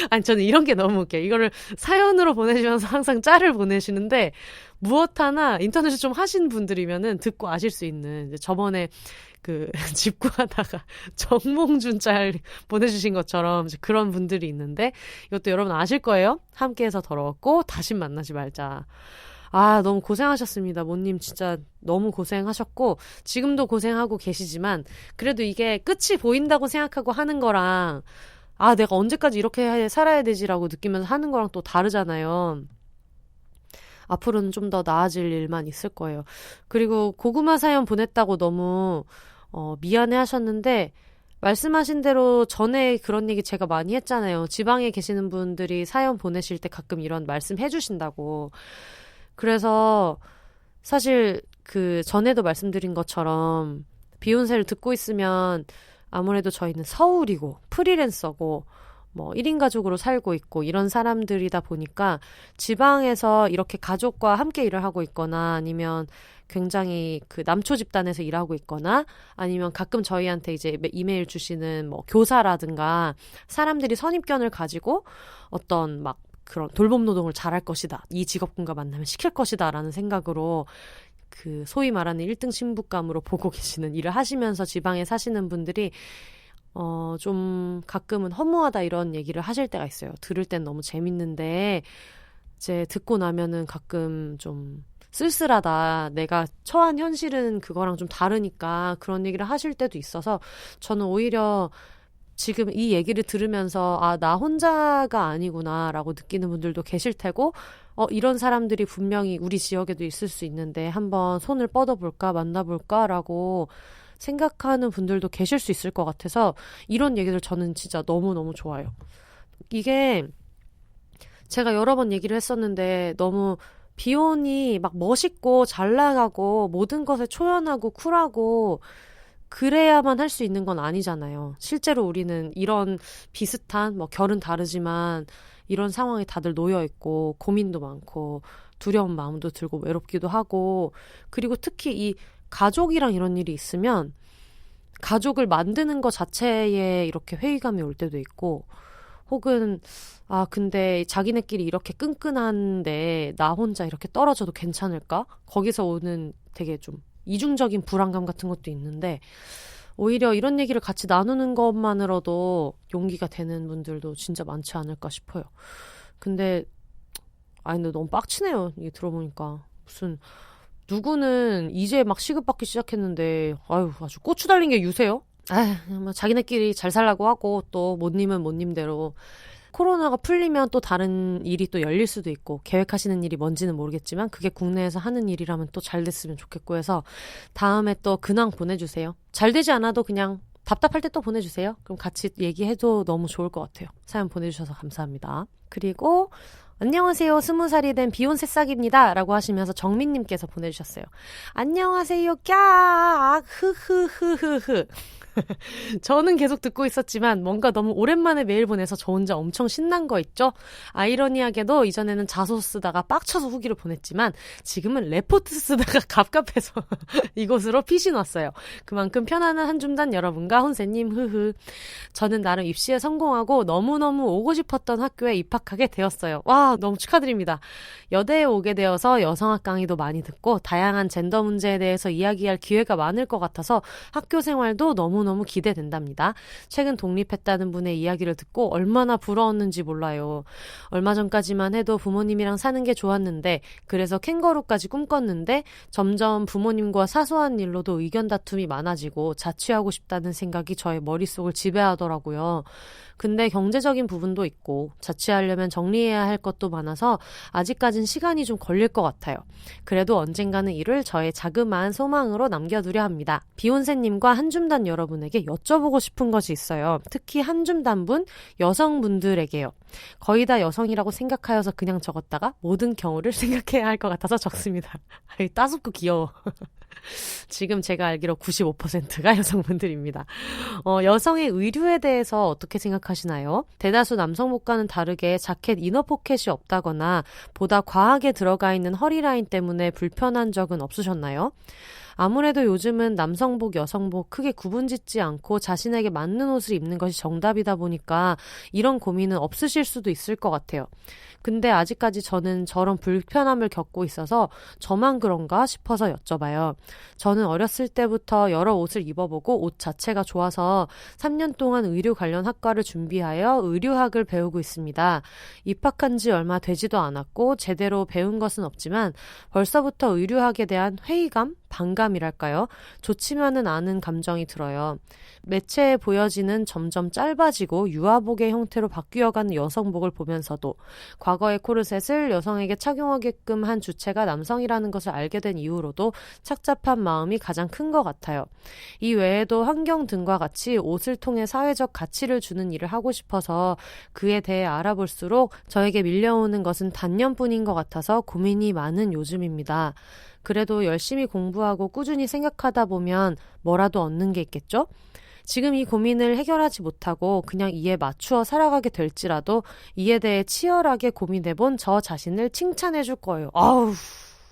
아니 저는 이런 게 너무 웃겨요. 이거를 사연으로 보내시면서 항상 짤을 보내시는데 무엇 하나 인터넷을 좀 하신 분들이면은 듣고 아실 수 있는 이제 저번에 그 집 구하다가 정몽준 짤 보내주신 것처럼 이제 그런 분들이 있는데 이것도 여러분 아실 거예요. 함께해서 더러웠고 다시 만나지 말자. 너무 고생하셨습니다. 모님 진짜 너무 고생하셨고, 지금도 고생하고 계시지만, 그래도 이게 끝이 보인다고 생각하고 하는 거랑, 내가 언제까지 이렇게 살아야 되지라고 느끼면서 하는 거랑 또 다르잖아요. 앞으로는 좀 더 나아질 일만 있을 거예요. 그리고 고구마 사연 보냈다고 너무 미안해 하셨는데, 말씀하신 대로 전에 그런 얘기 제가 많이 했잖아요. 지방에 계시는 분들이 사연 보내실 때 가끔 이런 말씀 해주신다고. 그래서 사실 그 전에도 말씀드린 것처럼 비욘세를 듣고 있으면 아무래도 저희는 서울이고 프리랜서고 뭐 1인 가족으로 살고 있고 이런 사람들이다 보니까 지방에서 이렇게 가족과 함께 일을 하고 있거나 아니면 굉장히 그 남초 집단에서 일하고 있거나 아니면 가끔 저희한테 이제 이메일 주시는 뭐 교사라든가 사람들이 선입견을 가지고 어떤 막 그런 돌봄 노동을 잘할 것이다. 이 직업군과 만나면 시킬 것이다. 라는 생각으로 그 소위 말하는 1등 신부감으로 보고 계시는 일을 하시면서 지방에 사시는 분들이 좀 가끔은 허무하다 이런 얘기를 하실 때가 있어요. 들을 땐 너무 재밌는데 이제 듣고 나면은 가끔 좀 쓸쓸하다. 내가 처한 현실은 그거랑 좀 다르니까 그런 얘기를 하실 때도 있어서 저는 오히려 지금 이 얘기를 들으면서 나 혼자가 아니구나 라고 느끼는 분들도 계실 테고 이런 사람들이 분명히 우리 지역에도 있을 수 있는데 한번 손을 뻗어볼까 만나볼까 라고 생각하는 분들도 계실 수 있을 것 같아서 이런 얘기들 저는 진짜 너무너무 좋아요. 이게 제가 여러 번 얘기를 했었는데 너무 비혼이 막 멋있고 잘 나가고 모든 것에 초연하고 쿨하고 그래야만 할 수 있는 건 아니잖아요. 실제로 우리는 이런 비슷한 뭐 결은 다르지만 이런 상황에 다들 놓여 있고 고민도 많고 두려운 마음도 들고 외롭기도 하고 그리고 특히 이 가족이랑 이런 일이 있으면 가족을 만드는 것 자체에 이렇게 회의감이 올 때도 있고 혹은 근데 자기네끼리 이렇게 끈끈한데 나 혼자 이렇게 떨어져도 괜찮을까? 거기서 오는 되게 좀 이중적인 불안감 같은 것도 있는데 오히려 이런 얘기를 같이 나누는 것만으로도 용기가 되는 분들도 진짜 많지 않을까 싶어요. 근데 너무 빡치네요. 이게 들어보니까 무슨 누구는 이제 막 시급받기 시작했는데 아주 고추 달린 게 유세요? 뭐 자기네끼리 잘 살라고 하고 또 못님은 못님대로 코로나가 풀리면 또 다른 일이 또 열릴 수도 있고 계획하시는 일이 뭔지는 모르겠지만 그게 국내에서 하는 일이라면 또 잘 됐으면 좋겠고 해서 다음에 또 근황 보내주세요. 잘 되지 않아도 그냥 답답할 때 또 보내주세요. 그럼 같이 얘기해도 너무 좋을 것 같아요. 사연 보내주셔서 감사합니다. 그리고 안녕하세요. 20살이 된 비혼 새싹입니다. 라고 하시면서 정민님께서 보내주셨어요. 안녕하세요. 꺄악 흐흐흐흐흐. 저는 계속 듣고 있었지만 뭔가 너무 오랜만에 메일 보내서 저 혼자 엄청 신난 거 있죠? 아이러니하게도 이전에는 자소 쓰다가 빡쳐서 후기를 보냈지만 지금은 레포트 쓰다가 갑갑해서 이곳으로 피신 왔어요. 그만큼 편안한 한줌단 여러분과 혼세님 흐흐. 저는 나름 입시에 성공하고 너무너무 오고 싶었던 학교에 입학하게 되었어요. 와, 너무 축하드립니다. 여대에 오게 되어서 여성학 강의도 많이 듣고 다양한 젠더 문제에 대해서 이야기할 기회가 많을 것 같아서 학교 생활도 너무너무 기대된답니다. 최근 독립했다는 분의 이야기를 듣고 얼마나 부러웠는지 몰라요. 얼마 전까지만 해도 부모님이랑 사는 게 좋았는데 그래서 캥거루까지 꿈꿨는데 점점 부모님과 사소한 일로도 의견 다툼이 많아지고 자취하고 싶다는 생각이 저의 머릿속을 지배하더라고요. 근데 경제적인 부분도 있고 자취하려면 정리해야 할 것도 많아서 아직까진 시간이 좀 걸릴 것 같아요. 그래도 언젠가는 이를 저의 자그마한 소망으로 남겨두려 합니다. 비혼세님과 한줌단 여러분에게 여쭤보고 싶은 것이 있어요. 특히 한줌단분 여성분들에게요. 거의 다 여성이라고 생각하여서 그냥 적었다가 모든 경우를 생각해야 할 것 같아서 적습니다. 따숩고 귀여워. 지금 제가 알기로 95%가 여성분들입니다. 여성의 의류에 대해서 어떻게 생각하시나요? 대다수 남성복과는 다르게 자켓 이너 포켓이 없다거나 보다 과하게 들어가 있는 허리라인 때문에 불편한 적은 없으셨나요? 아무래도 요즘은 남성복, 여성복 크게 구분짓지 않고 자신에게 맞는 옷을 입는 것이 정답이다 보니까 이런 고민은 없으실 수도 있을 것 같아요. 근데 아직까지 저는 저런 불편함을 겪고 있어서 저만 그런가 싶어서 여쭤봐요. 저는 어렸을 때부터 여러 옷을 입어보고 옷 자체가 좋아서 3년 동안 의류 관련 학과를 준비하여 의류학을 배우고 있습니다. 입학한 지 얼마 되지도 않았고 제대로 배운 것은 없지만 벌써부터 의류학에 대한 회의감? 반감이랄까요? 좋지만은 않은 감정이 들어요. 매체에 보여지는 점점 짧아지고 유아복의 형태로 바뀌어가는 여성복을 보면서도 과거의 코르셋을 여성에게 착용하게끔 한 주체가 남성이라는 것을 알게 된 이후로도 착잡한 마음이 가장 큰 것 같아요. 이 외에도 환경 등과 같이 옷을 통해 사회적 가치를 주는 일을 하고 싶어서 그에 대해 알아볼수록 저에게 밀려오는 것은 단념뿐인 것 같아서 고민이 많은 요즘입니다. 그래도 열심히 공부하고 꾸준히 생각하다 보면 뭐라도 얻는 게 있겠죠? 지금 이 고민을 해결하지 못하고 그냥 이에 맞추어 살아가게 될지라도 이에 대해 치열하게 고민해본 저 자신을 칭찬해 줄 거예요. 아우,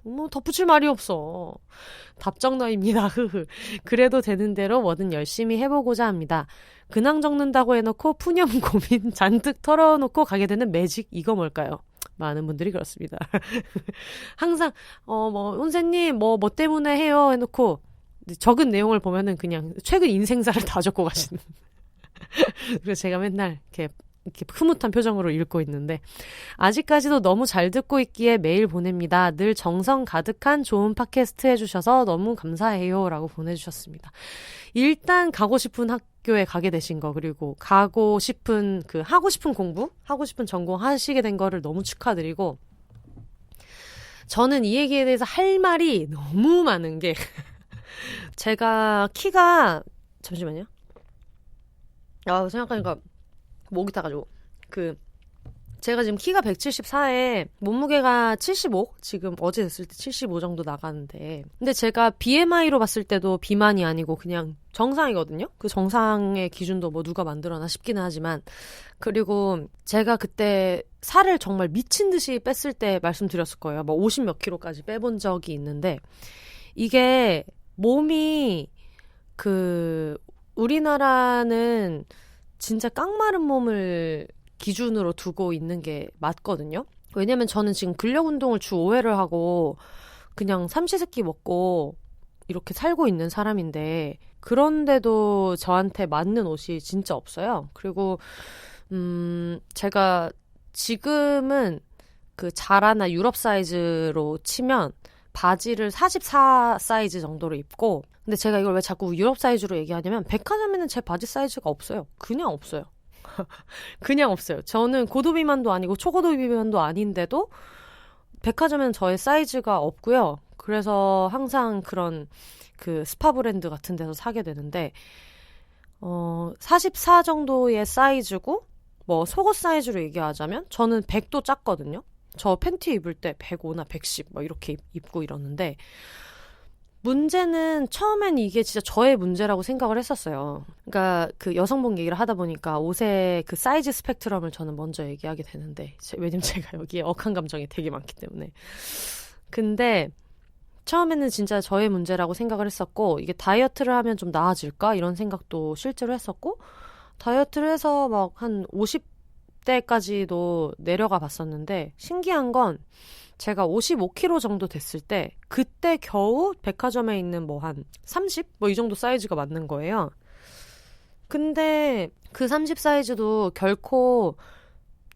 뭐 덧붙일 말이 없어. 답정너입니다. 그래도 되는 대로 뭐든 열심히 해보고자 합니다. 근황 적는다고 해놓고 푸념 고민 잔뜩 털어놓고 가게 되는 매직, 이거 뭘까요? 많은 분들이 그렇습니다. 항상 선생님 뭐 때문에 해요 해놓고 적은 내용을 보면은 그냥 최근 인생사를 다 적고 가시는. 그래서 제가 맨날 이렇게 흐뭇한 표정으로 읽고 있는데 아직까지도 너무 잘 듣고 있기에 메일 보냅니다. 늘 정성 가득한 좋은 팟캐스트 해주셔서 너무 감사해요 라고 보내주셨습니다. 일단 가고 싶은 학교에 가게 되신 거, 그리고 가고 싶은 하고 싶은 공부, 하고 싶은 전공 하시게 된 거를 너무 축하드리고, 저는 이 얘기에 대해서 할 말이 너무 많은 게 제가 키가 잠시만요. 생각하니까 목이 타가지고 제가 지금 키가 174에 몸무게가 75? 지금 어제 됐을 때 75 정도 나가는데, 근데 제가 BMI로 봤을 때도 비만이 아니고 그냥 정상이거든요. 그 정상의 기준도 뭐 누가 만들어나 싶기는 하지만, 그리고 제가 그때 살을 정말 미친 듯이 뺐을 때 말씀드렸을 거예요. 뭐 50 몇 킬로까지 빼본 적이 있는데, 이게 몸이 우리나라는 진짜 깡마른 몸을 기준으로 두고 있는 게 맞거든요. 왜냐면 저는 지금 근력 운동을 주 5회를 하고 그냥 삼시세끼 먹고 이렇게 살고 있는 사람인데, 그런데도 저한테 맞는 옷이 진짜 없어요. 그리고 제가 지금은 자라나 유럽 사이즈로 치면 바지를 44 사이즈 정도로 입고, 근데 제가 이걸 왜 자꾸 유럽 사이즈로 얘기하냐면 백화점에는 제 바지 사이즈가 없어요. 그냥 없어요. 그냥 없어요. 저는 고도비만도 아니고 초고도비만도 아닌데도 백화점에는 저의 사이즈가 없고요. 그래서 항상 그런 스파 브랜드 같은 데서 사게 되는데 44 정도의 사이즈고, 뭐 속옷 사이즈로 얘기하자면 저는 100도 작거든요. 저 팬티 입을 때 105나 110 뭐 이렇게 입고 이러는데, 문제는 처음엔 이게 진짜 저의 문제라고 생각을 했었어요. 그러니까 여성복 얘기를 하다 보니까 옷의 사이즈 스펙트럼을 저는 먼저 얘기하게 되는데, 왜냐면 제가 여기에 억한 감정이 되게 많기 때문에. 근데 처음에는 진짜 저의 문제라고 생각을 했었고, 이게 다이어트를 하면 좀 나아질까 이런 생각도 실제로 했었고, 다이어트를 해서 막 한 50대까지도 내려가 봤었는데, 신기한 건 제가 55kg 정도 됐을 때 그때 겨우 백화점에 있는 뭐 한 30? 뭐 이 정도 사이즈가 맞는 거예요. 근데 그 30 사이즈도 결코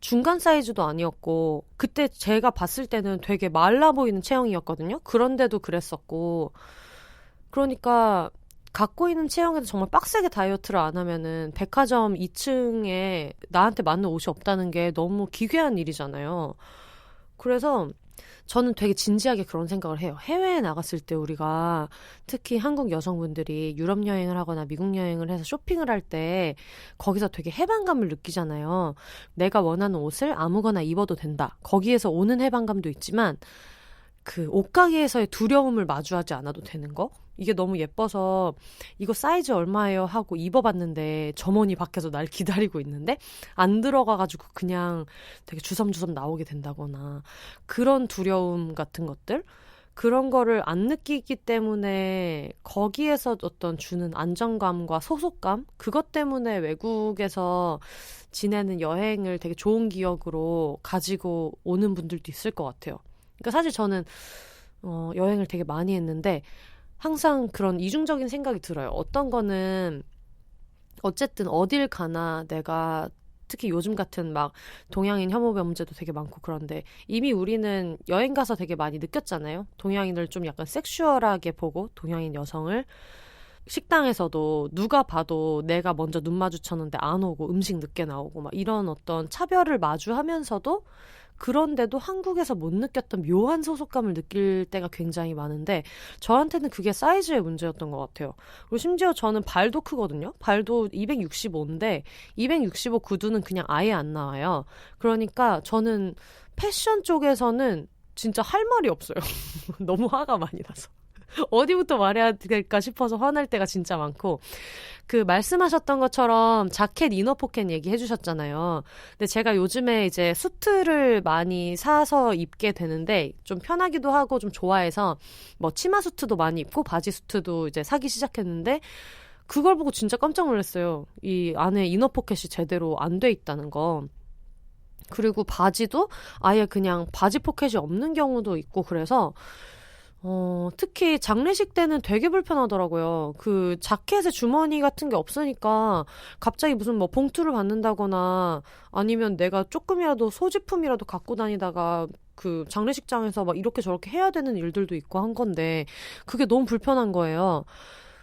중간 사이즈도 아니었고, 그때 제가 봤을 때는 되게 말라 보이는 체형이었거든요. 그런데도 그랬었고, 그러니까 갖고 있는 체형에도 정말 빡세게 다이어트를 안 하면은 백화점 2층에 나한테 맞는 옷이 없다는 게 너무 기괴한 일이잖아요. 그래서 저는 되게 진지하게 그런 생각을 해요. 해외에 나갔을 때 우리가, 특히 한국 여성분들이 유럽 여행을 하거나 미국 여행을 해서 쇼핑을 할 때 거기서 되게 해방감을 느끼잖아요. 내가 원하는 옷을 아무거나 입어도 된다. 거기에서 오는 해방감도 있지만 옷가게에서의 두려움을 마주하지 않아도 되는 거? 이게 너무 예뻐서 이거 사이즈 얼마예요 하고 입어봤는데 점원이 밖에서 날 기다리고 있는데 안 들어가가지고 그냥 되게 주섬주섬 나오게 된다거나, 그런 두려움 같은 것들, 그런 거를 안 느끼기 때문에 거기에서 어떤 주는 안정감과 소속감? 그것 때문에 외국에서 지내는 여행을 되게 좋은 기억으로 가지고 오는 분들도 있을 것 같아요. 그러니까 사실 저는 여행을 되게 많이 했는데 항상 그런 이중적인 생각이 들어요. 어떤 거는 어쨌든 어딜 가나 내가 특히 요즘 같은 막 동양인 혐오의 문제도 되게 많고 그런데 이미 우리는 여행 가서 되게 많이 느꼈잖아요. 동양인을 좀 약간 섹슈얼하게 보고 동양인 여성을 식당에서도 누가 봐도 내가 먼저 눈 마주쳤는데 안 오고 음식 늦게 나오고 막 이런 어떤 차별을 마주하면서도 그런데도 한국에서 못 느꼈던 묘한 소속감을 느낄 때가 굉장히 많은데 저한테는 그게 사이즈의 문제였던 것 같아요. 그리고 심지어 저는 발도 크거든요. 발도 265인데 265 구두는 그냥 아예 안 나와요. 그러니까 저는 패션 쪽에서는 진짜 할 말이 없어요. 너무 화가 많이 나서. 어디부터 말해야 될까 싶어서 화날 때가 진짜 많고 그 말씀하셨던 것처럼 자켓 이너 포켓 얘기해 주셨잖아요. 근데 제가 요즘에 이제 수트를 많이 사서 입게 되는데 좀 편하기도 하고 좀 좋아해서 뭐 치마 수트도 많이 입고 바지 수트도 이제 사기 시작했는데 그걸 보고 진짜 깜짝 놀랐어요. 이 안에 이너 포켓이 제대로 안 돼 있다는 거. 그리고 바지도 아예 그냥 바지 포켓이 없는 경우도 있고 그래서 특히 장례식 때는 되게 불편하더라고요. 그 자켓에 주머니 같은 게 없으니까 갑자기 무슨 뭐 봉투를 받는다거나 아니면 내가 조금이라도 소지품이라도 갖고 다니다가 그 장례식장에서 막 이렇게 저렇게 해야 되는 일들도 있고 한 건데 그게 너무 불편한 거예요.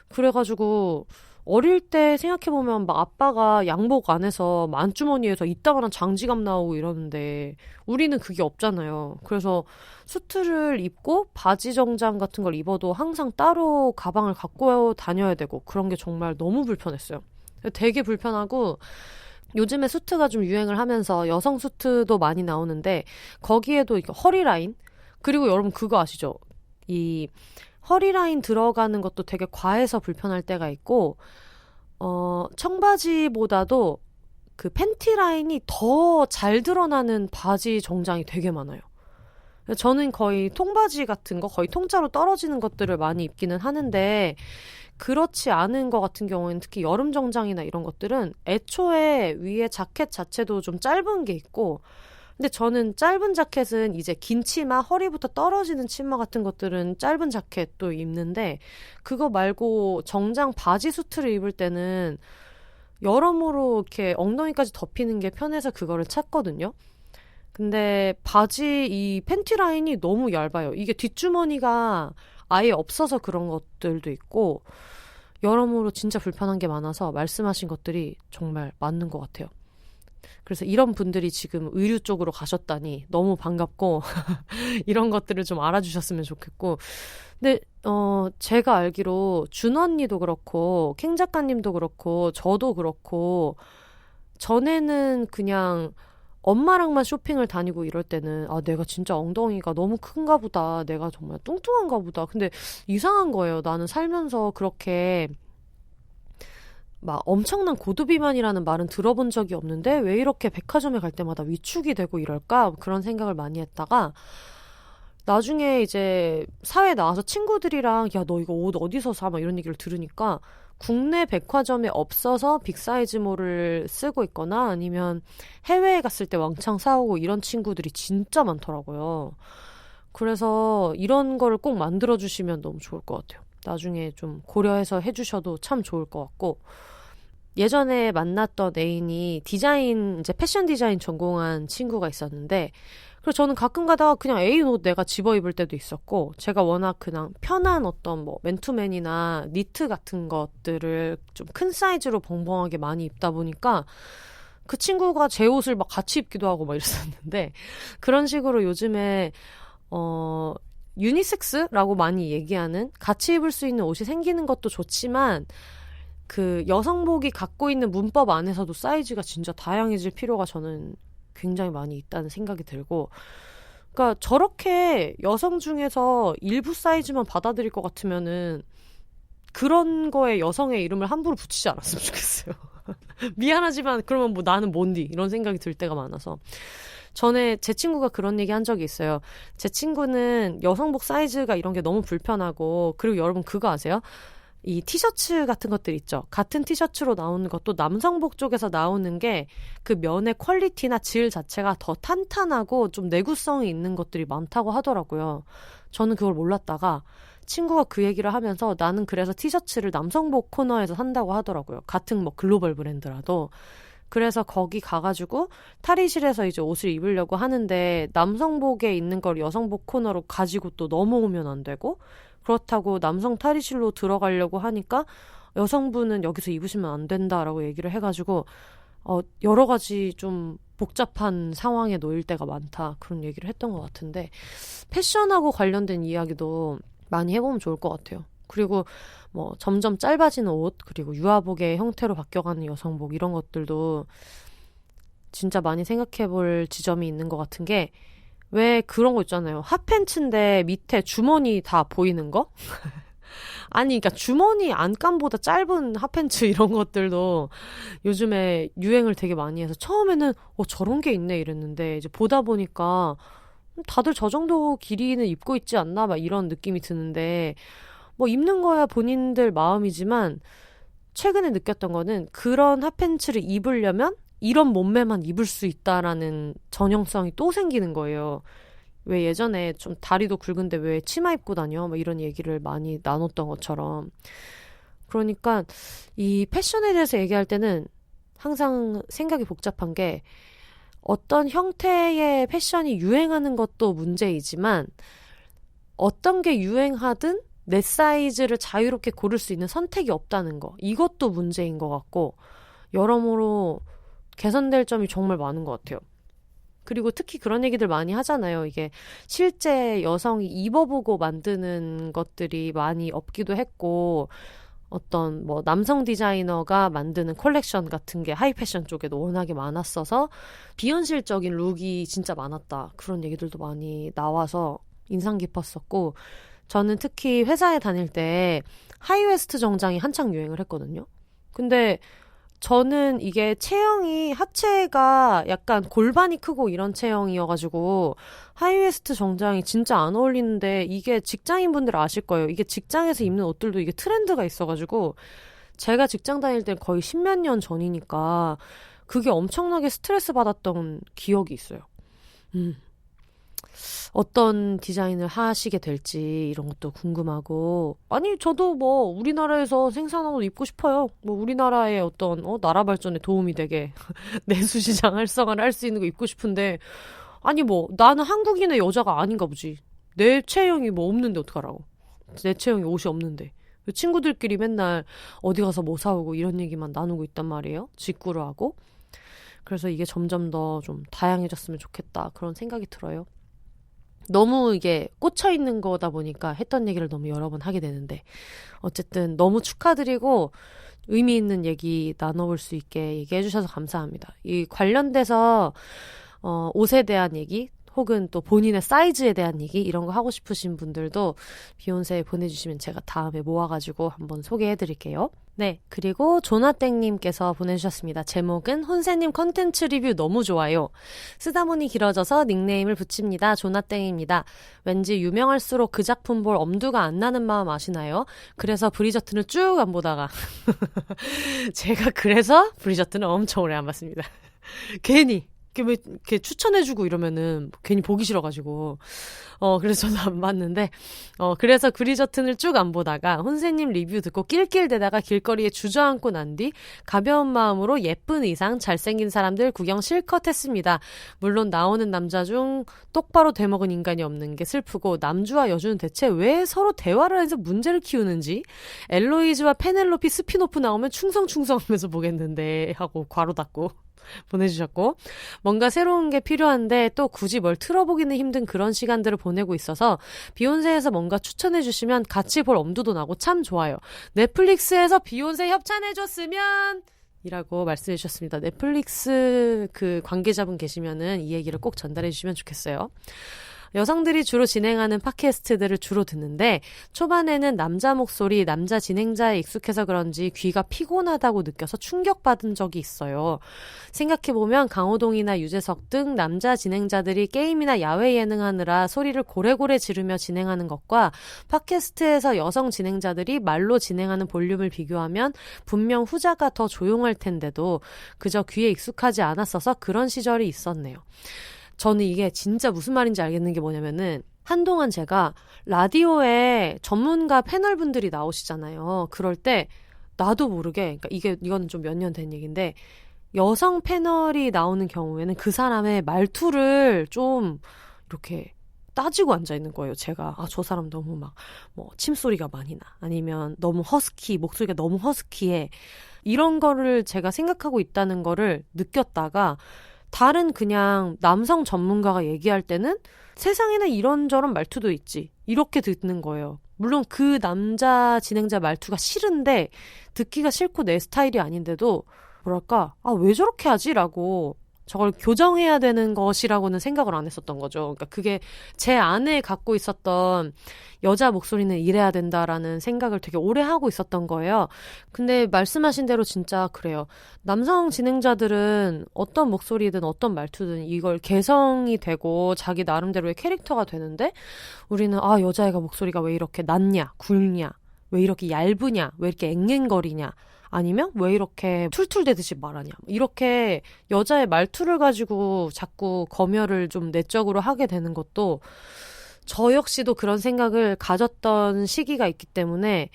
그래가지고 어릴 때 생각해보면 막 아빠가 양복 안에서 안주머니에서 이따만한 장지갑 나오고 이러는데 우리는 그게 없잖아요. 그래서 수트를 입고 바지 정장 같은 걸 입어도 항상 따로 가방을 갖고 다녀야 되고 그런 게 정말 너무 불편했어요. 되게 불편하고 요즘에 수트가 좀 유행을 하면서 여성 수트도 많이 나오는데 거기에도 이렇게 허리 라인 그리고 여러분 그거 아시죠? 이 허리 라인 들어가는 것도 되게 과해서 불편할 때가 있고 청바지보다도 그 팬티 라인이 더 잘 드러나는 바지 정장이 되게 많아요. 저는 거의 통바지 같은 거 거의 통짜로 떨어지는 것들을 많이 입기는 하는데 그렇지 않은 것 같은 경우에는 특히 여름 정장이나 이런 것들은 애초에 위에 자켓 자체도 좀 짧은 게 있고 근데 저는 짧은 자켓은 이제 긴 치마, 허리부터 떨어지는 치마 같은 것들은 짧은 자켓도 입는데 그거 말고 정장 바지 수트를 입을 때는 여러모로 이렇게 엉덩이까지 덮이는 게 편해서 그거를 찾거든요. 근데 바지 이 팬티 라인이 너무 얇아요. 이게 뒷주머니가 아예 없어서 그런 것들도 있고 여러모로 진짜 불편한 게 많아서 말씀하신 것들이 정말 맞는 것 같아요. 그래서 이런 분들이 지금 의류 쪽으로 가셨다니 너무 반갑고 이런 것들을 좀 알아주셨으면 좋겠고 근데 제가 알기로 준 언니도 그렇고 캥 작가님도 그렇고 저도 그렇고 전에는 그냥 엄마랑만 쇼핑을 다니고 이럴 때는 아 내가 진짜 엉덩이가 너무 큰가 보다 내가 정말 뚱뚱한가 보다 근데 이상한 거예요. 나는 살면서 그렇게 막 엄청난 고도비만이라는 말은 들어본 적이 없는데 왜 이렇게 백화점에 갈 때마다 위축이 되고 이럴까 그런 생각을 많이 했다가 나중에 이제 사회에 나와서 친구들이랑 야 너 이거 옷 어디서 사? 막 이런 얘기를 들으니까 국내 백화점에 없어서 빅사이즈몰을 쓰고 있거나 아니면 해외에 갔을 때 왕창 사오고 이런 친구들이 진짜 많더라고요. 그래서 이런 거를 꼭 만들어주시면 너무 좋을 것 같아요. 나중에 좀 고려해서 해주셔도 참 좋을 것 같고 예전에 만났던 애인이 디자인 이제 패션 디자인 전공한 친구가 있었는데 그래서 저는 가끔 가다가 그냥 애인 옷 내가 집어 입을 때도 있었고 제가 워낙 그냥 편한 어떤 뭐 맨투맨이나 니트 같은 것들을 좀 큰 사이즈로 벙벙하게 많이 입다 보니까 그 친구가 제 옷을 막 같이 입기도 하고 막 이랬었는데 그런 식으로 요즘에 유니섹스라고 많이 얘기하는 같이 입을 수 있는 옷이 생기는 것도 좋지만 그 여성복이 갖고 있는 문법 안에서도 사이즈가 진짜 다양해질 필요가 저는 굉장히 많이 있다는 생각이 들고 그러니까 저렇게 여성 중에서 일부 사이즈만 받아들일 것 같으면은 그런 거에 여성의 이름을 함부로 붙이지 않았으면 좋겠어요. 미안하지만 그러면 뭐 나는 뭔디 이런 생각이 들 때가 많아서 전에 제 친구가 그런 얘기 한 적이 있어요. 제 친구는 여성복 사이즈가 이런 게 너무 불편하고, 그리고 여러분 그거 아세요? 이 티셔츠 같은 것들 있죠. 같은 티셔츠로 나오는 것도 남성복 쪽에서 나오는 게 그 면의 퀄리티나 질 자체가 더 탄탄하고 좀 내구성이 있는 것들이 많다고 하더라고요. 저는 그걸 몰랐다가 친구가 그 얘기를 하면서 나는 그래서 티셔츠를 남성복 코너에서 산다고 하더라고요. 같은 뭐 글로벌 브랜드라도. 그래서 거기 가가지고 탈의실에서 이제 옷을 입으려고 하는데 남성복에 있는 걸 여성복 코너로 가지고 또 넘어오면 안 되고, 그렇다고 남성 탈의실로 들어가려고 하니까 여성분은 여기서 입으시면 안 된다라고 얘기를 해가지고 여러 가지 좀 복잡한 상황에 놓일 때가 많다, 그런 얘기를 했던 것 같은데, 패션하고 관련된 이야기도 많이 해보면 좋을 것 같아요. 그리고 뭐 점점 짧아지는 옷, 그리고 유아복의 형태로 바뀌어가는 여성복, 이런 것들도 진짜 많이 생각해볼 지점이 있는 것 같은 게, 왜 그런 거 있잖아요. 핫팬츠인데 밑에 주머니 다 보이는 거? 아니, 그러니까 주머니 안감보다 짧은 핫팬츠 이런 것들도 요즘에 유행을 되게 많이 해서 처음에는 저런 게 있네 이랬는데, 이제 보다 보니까 다들 저 정도 길이는 입고 있지 않나 막 이런 느낌이 드는데, 뭐 입는 거야 본인들 마음이지만 최근에 느꼈던 거는 그런 핫팬츠를 입으려면 이런 몸매만 입을 수 있다라는 전형성이 또 생기는 거예요. 왜 예전에 좀 다리도 굵은데 왜 치마 입고 다녀? 뭐 이런 얘기를 많이 나눴던 것처럼. 그러니까 이 패션에 대해서 얘기할 때는 항상 생각이 복잡한 게, 어떤 형태의 패션이 유행하는 것도 문제이지만 어떤 게 유행하든 내 사이즈를 자유롭게 고를 수 있는 선택이 없다는 거, 이것도 문제인 것 같고, 여러모로 개선될 점이 정말 많은 것 같아요. 그리고 특히 그런 얘기들 많이 하잖아요. 이게 실제 여성이 입어보고 만드는 것들이 많이 없기도 했고, 어떤 뭐 남성 디자이너가 만드는 컬렉션 같은 게 하이패션 쪽에도 워낙에 많았어서 비현실적인 룩이 진짜 많았다, 그런 얘기들도 많이 나와서 인상 깊었었고, 저는 특히 회사에 다닐 때 하이웨스트 정장이 한창 유행을 했거든요. 근데 저는 이게 체형이, 하체가 약간 골반이 크고 이런 체형이어가지고 하이웨스트 정장이 진짜 안 어울리는데, 이게 직장인분들 아실 거예요. 이게 직장에서 입는 옷들도 이게 트렌드가 있어가지고, 제가 직장 다닐 때 거의 십몇 년 전이니까 그게 엄청나게 스트레스 받았던 기억이 있어요. 어떤 디자인을 하시게 될지 이런 것도 궁금하고, 아니 저도 뭐 우리나라에서 생산한 옷 입고 싶어요. 뭐 우리나라의 어떤 나라 발전에 도움이 되게 내수시장 활성화를 할 수 있는 거 입고 싶은데, 아니 뭐 나는 한국인의 여자가 아닌가 보지. 내 체형이 뭐 없는데 어떡하라고. 내 체형이 옷이 없는데. 친구들끼리 맨날 어디 가서 뭐 사오고 이런 얘기만 나누고 있단 말이에요. 직구를 하고. 그래서 이게 점점 더 좀 다양해졌으면 좋겠다, 그런 생각이 들어요. 너무 이게 꽂혀 있는 거다 보니까 했던 얘기를 너무 여러 번 하게 되는데, 어쨌든 너무 축하드리고 의미 있는 얘기 나눠볼 수 있게 얘기해 주셔서 감사합니다. 이 관련돼서 옷에 대한 얘기, 혹은 또 본인의 사이즈에 대한 얘기, 이런 거 하고 싶으신 분들도 비욘세에 보내주시면 제가 다음에 모아가지고 한번 소개해드릴게요. 네, 그리고 조나땡님께서 보내주셨습니다. 제목은 혼세님 컨텐츠 리뷰 너무 좋아요. 쓰다 보니 길어져서 닉네임을 붙입니다. 조나땡입니다. 왠지 유명할수록 그 작품 볼 엄두가 안 나는 마음 아시나요? 그래서 브리저튼을 쭉 안 보다가 제가 그래서 브리저튼을 엄청 오래 안 봤습니다. 괜히 이렇게 추천해주고 이러면은 괜히 보기 싫어가지고 그래서 저도 안 봤는데, 그래서 브리저튼을 쭉 안 보다가 혼세님 리뷰 듣고 낄낄대다가 길거리에 주저앉고 난 뒤 가벼운 마음으로 예쁜 의상, 잘생긴 사람들 구경 실컷 했습니다. 물론 나오는 남자 중 똑바로 되먹은 인간이 없는 게 슬프고, 남주와 여주는 대체 왜 서로 대화를 해서 문제를 키우는지, 엘로이즈와 페넬로피 스피노프 나오면 충성충성하면서 보겠는데 하고 괄호 닫고 보내주셨고, 뭔가 새로운 게 필요한데 또 굳이 뭘 틀어보기는 힘든 그런 시간들을 보내고 있어서 비욘세에서 뭔가 추천해주시면 같이 볼 엄두도 나고 참 좋아요. 넷플릭스에서 비욘세 협찬해줬으면 이라고 말씀해 주셨습니다. 넷플릭스 그 관계자분 계시면은 이 얘기를 꼭 전달해 주시면 좋겠어요. 여성들이 주로 진행하는 팟캐스트들을 주로 듣는데 초반에는 남자 목소리, 남자 진행자에 익숙해서 그런지 귀가 피곤하다고 느껴서 충격받은 적이 있어요. 생각해보면 강호동이나 유재석 등 남자 진행자들이 게임이나 야외 예능하느라 소리를 고래고래 지르며 진행하는 것과 팟캐스트에서 여성 진행자들이 말로 진행하는 볼륨을 비교하면 분명 후자가 더 조용할 텐데도 그저 귀에 익숙하지 않았어서 그런 시절이 있었네요. 저는 이게 진짜 무슨 말인지 알겠는 게 뭐냐면은 한동안 제가 라디오에 전문가 패널분들이 나오시잖아요. 그럴 때 나도 모르게, 그러니까 이거는 좀 몇 년 된 얘기인데 여성 패널이 나오는 경우에는 그 사람의 말투를 좀 이렇게 따지고 앉아있는 거예요. 제가 저 사람 너무 막 침소리가 많이 나, 아니면 너무 목소리가 너무 허스키해, 이런 거를 제가 생각하고 있다는 거를 느꼈다가 다른 그냥 남성 전문가가 얘기할 때는 세상에는 이런저런 말투도 있지, 이렇게 듣는 거예요. 물론 그 남자 진행자 말투가 싫은데, 듣기가 싫고 내 스타일이 아닌데도 뭐랄까, 왜 저렇게 하지? 라고 저걸 교정해야 되는 것이라고는 생각을 안 했었던 거죠. 그러니까 그게 제 안에 갖고 있었던 여자 목소리는 이래야 된다라는 생각을 되게 오래 하고 있었던 거예요. 근데 말씀하신 대로 진짜 그래요. 남성 진행자들은 어떤 목소리든 어떤 말투든 이걸 개성이 되고 자기 나름대로의 캐릭터가 되는데, 우리는 여자애가 목소리가 왜 이렇게 낮냐, 굵냐, 왜 이렇게 얇으냐, 왜 이렇게 앵앵거리냐, 아니면 왜 이렇게 툴툴대듯이 말하냐, 이렇게 여자의 말투를 가지고 자꾸 검열을 좀 내적으로 하게 되는 것도 저 역시도 그런 생각을 가졌던 시기가 있기 때문에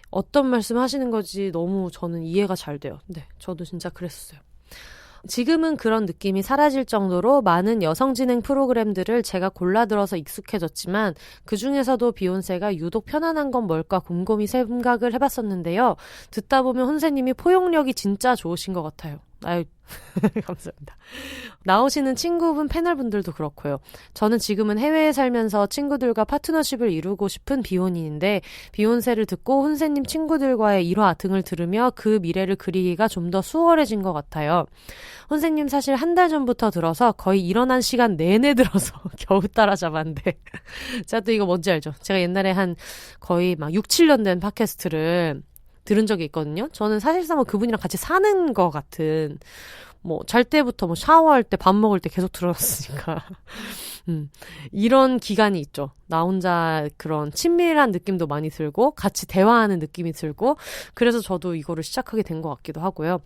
어떤 말씀 하시는 건지 너무 저는 이해가 잘 돼요. 네, 저도 진짜 그랬어요. 지금은 그런 느낌이 사라질 정도로 많은 여성 진행 프로그램들을 제가 골라들어서 익숙해졌지만 그중에서도 비욘세가 유독 편안한 건 뭘까 곰곰이 생각을 해봤었는데요. 듣다 보면 혼세님이 포용력이 진짜 좋으신 것 같아요. 아유, 감사합니다. 나오시는 친구분 패널분들도 그렇고요. 저는 지금은 해외에 살면서 친구들과 파트너십을 이루고 싶은 비혼인인데 비욘세를 듣고 혼세님 친구들과의 일화 등을 들으며 그 미래를 그리기가 좀 더 수월해진 것 같아요. 혼세님 사실 한 달 전부터 들어서 거의 일어난 시간 내내 들어서 겨우 따라잡았는데 제가 또 이거 뭔지 알죠? 제가 옛날에 한 거의 막 6, 7년 된 팟캐스트를 들은 적이 있거든요. 저는 사실상 그분이랑 같이 사는 것 같은, 잘 때부터 샤워할 때, 밥 먹을 때 계속 들어놨으니까. 이런 기간이 있죠. 나 혼자 그런 친밀한 느낌도 많이 들고, 같이 대화하는 느낌이 들고, 그래서 저도 이거를 시작하게 된 것 같기도 하고요.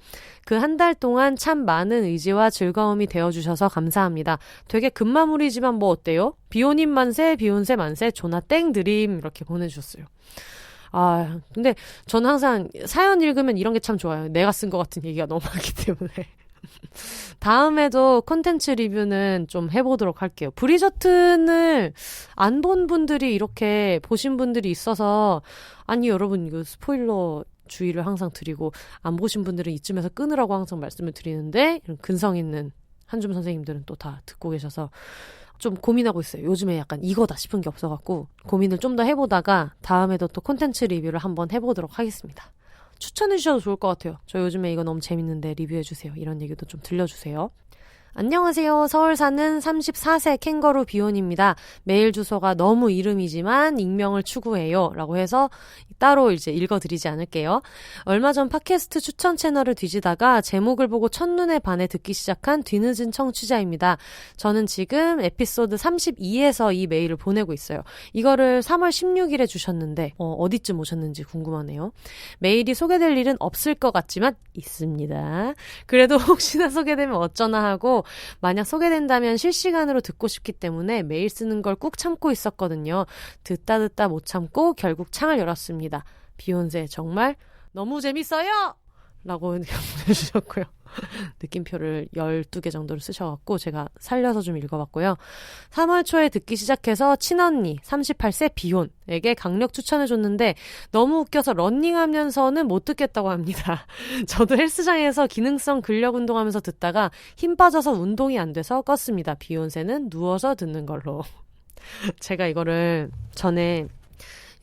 그 한 달 동안 참 많은 의지와 즐거움이 되어주셔서 감사합니다. 되게 급마무리지만 어때요? 비오님 만세, 비욘세 만세, 조나 땡 드림, 이렇게 보내주셨어요. 근데 저는 항상 사연 읽으면 이런 게 참 좋아요. 내가 쓴 것 같은 얘기가 너무 많기 때문에. 다음에도 콘텐츠 리뷰는 좀 해보도록 할게요. 브리저튼을 안 본 분들이 이렇게 보신 분들이 있어서, 아니 여러분 이거 스포일러 주의를 항상 드리고 안 보신 분들은 이쯤에서 끊으라고 항상 말씀을 드리는데, 이런 근성 있는 한줌 선생님들은 또 다 듣고 계셔서 좀 고민하고 있어요. 요즘에 약간 이거다 싶은 게 없어갖고 고민을 좀 더 해보다가 다음에도 또 콘텐츠 리뷰를 한번 해보도록 하겠습니다. 추천해주셔도 좋을 것 같아요. 저 요즘에 이거 너무 재밌는데 리뷰해주세요. 이런 얘기도 좀 들려주세요. 안녕하세요. 서울 사는 34세 캥거루 비혼입니다. 메일 주소가 너무 이름이지만 익명을 추구해요. 라고 해서 따로 이제 읽어드리지 않을게요. 얼마 전 팟캐스트 추천 채널을 뒤지다가 제목을 보고 첫눈에 반해 듣기 시작한 뒤늦은 청취자입니다. 저는 지금 에피소드 32에서 이 메일을 보내고 있어요. 이거를 3월 16일에 주셨는데 어디쯤 오셨는지 궁금하네요. 메일이 소개될 일은 없을 것 같지만 있습니다. 그래도 혹시나 소개되면 어쩌나 하고 만약 소개된다면 실시간으로 듣고 싶기 때문에 메일 쓰는 걸 꾹 참고 있었거든요. 듣다 못 참고 결국 창을 열었습니다. 비욘세 정말 너무 재밌어요! 라고 보내주셨고요. 느낌표를 12개 정도를 쓰셔갖고 제가 살려서 좀 읽어봤고요. 3월 초에 듣기 시작해서 친언니 38세 비혼에게 강력 추천해줬는데 너무 웃겨서 러닝하면서는 못 듣겠다고 합니다. 저도 헬스장에서 기능성 근력 운동하면서 듣다가 힘 빠져서 운동이 안 돼서 껐습니다. 비욘세는 누워서 듣는 걸로. 제가 이거를 전에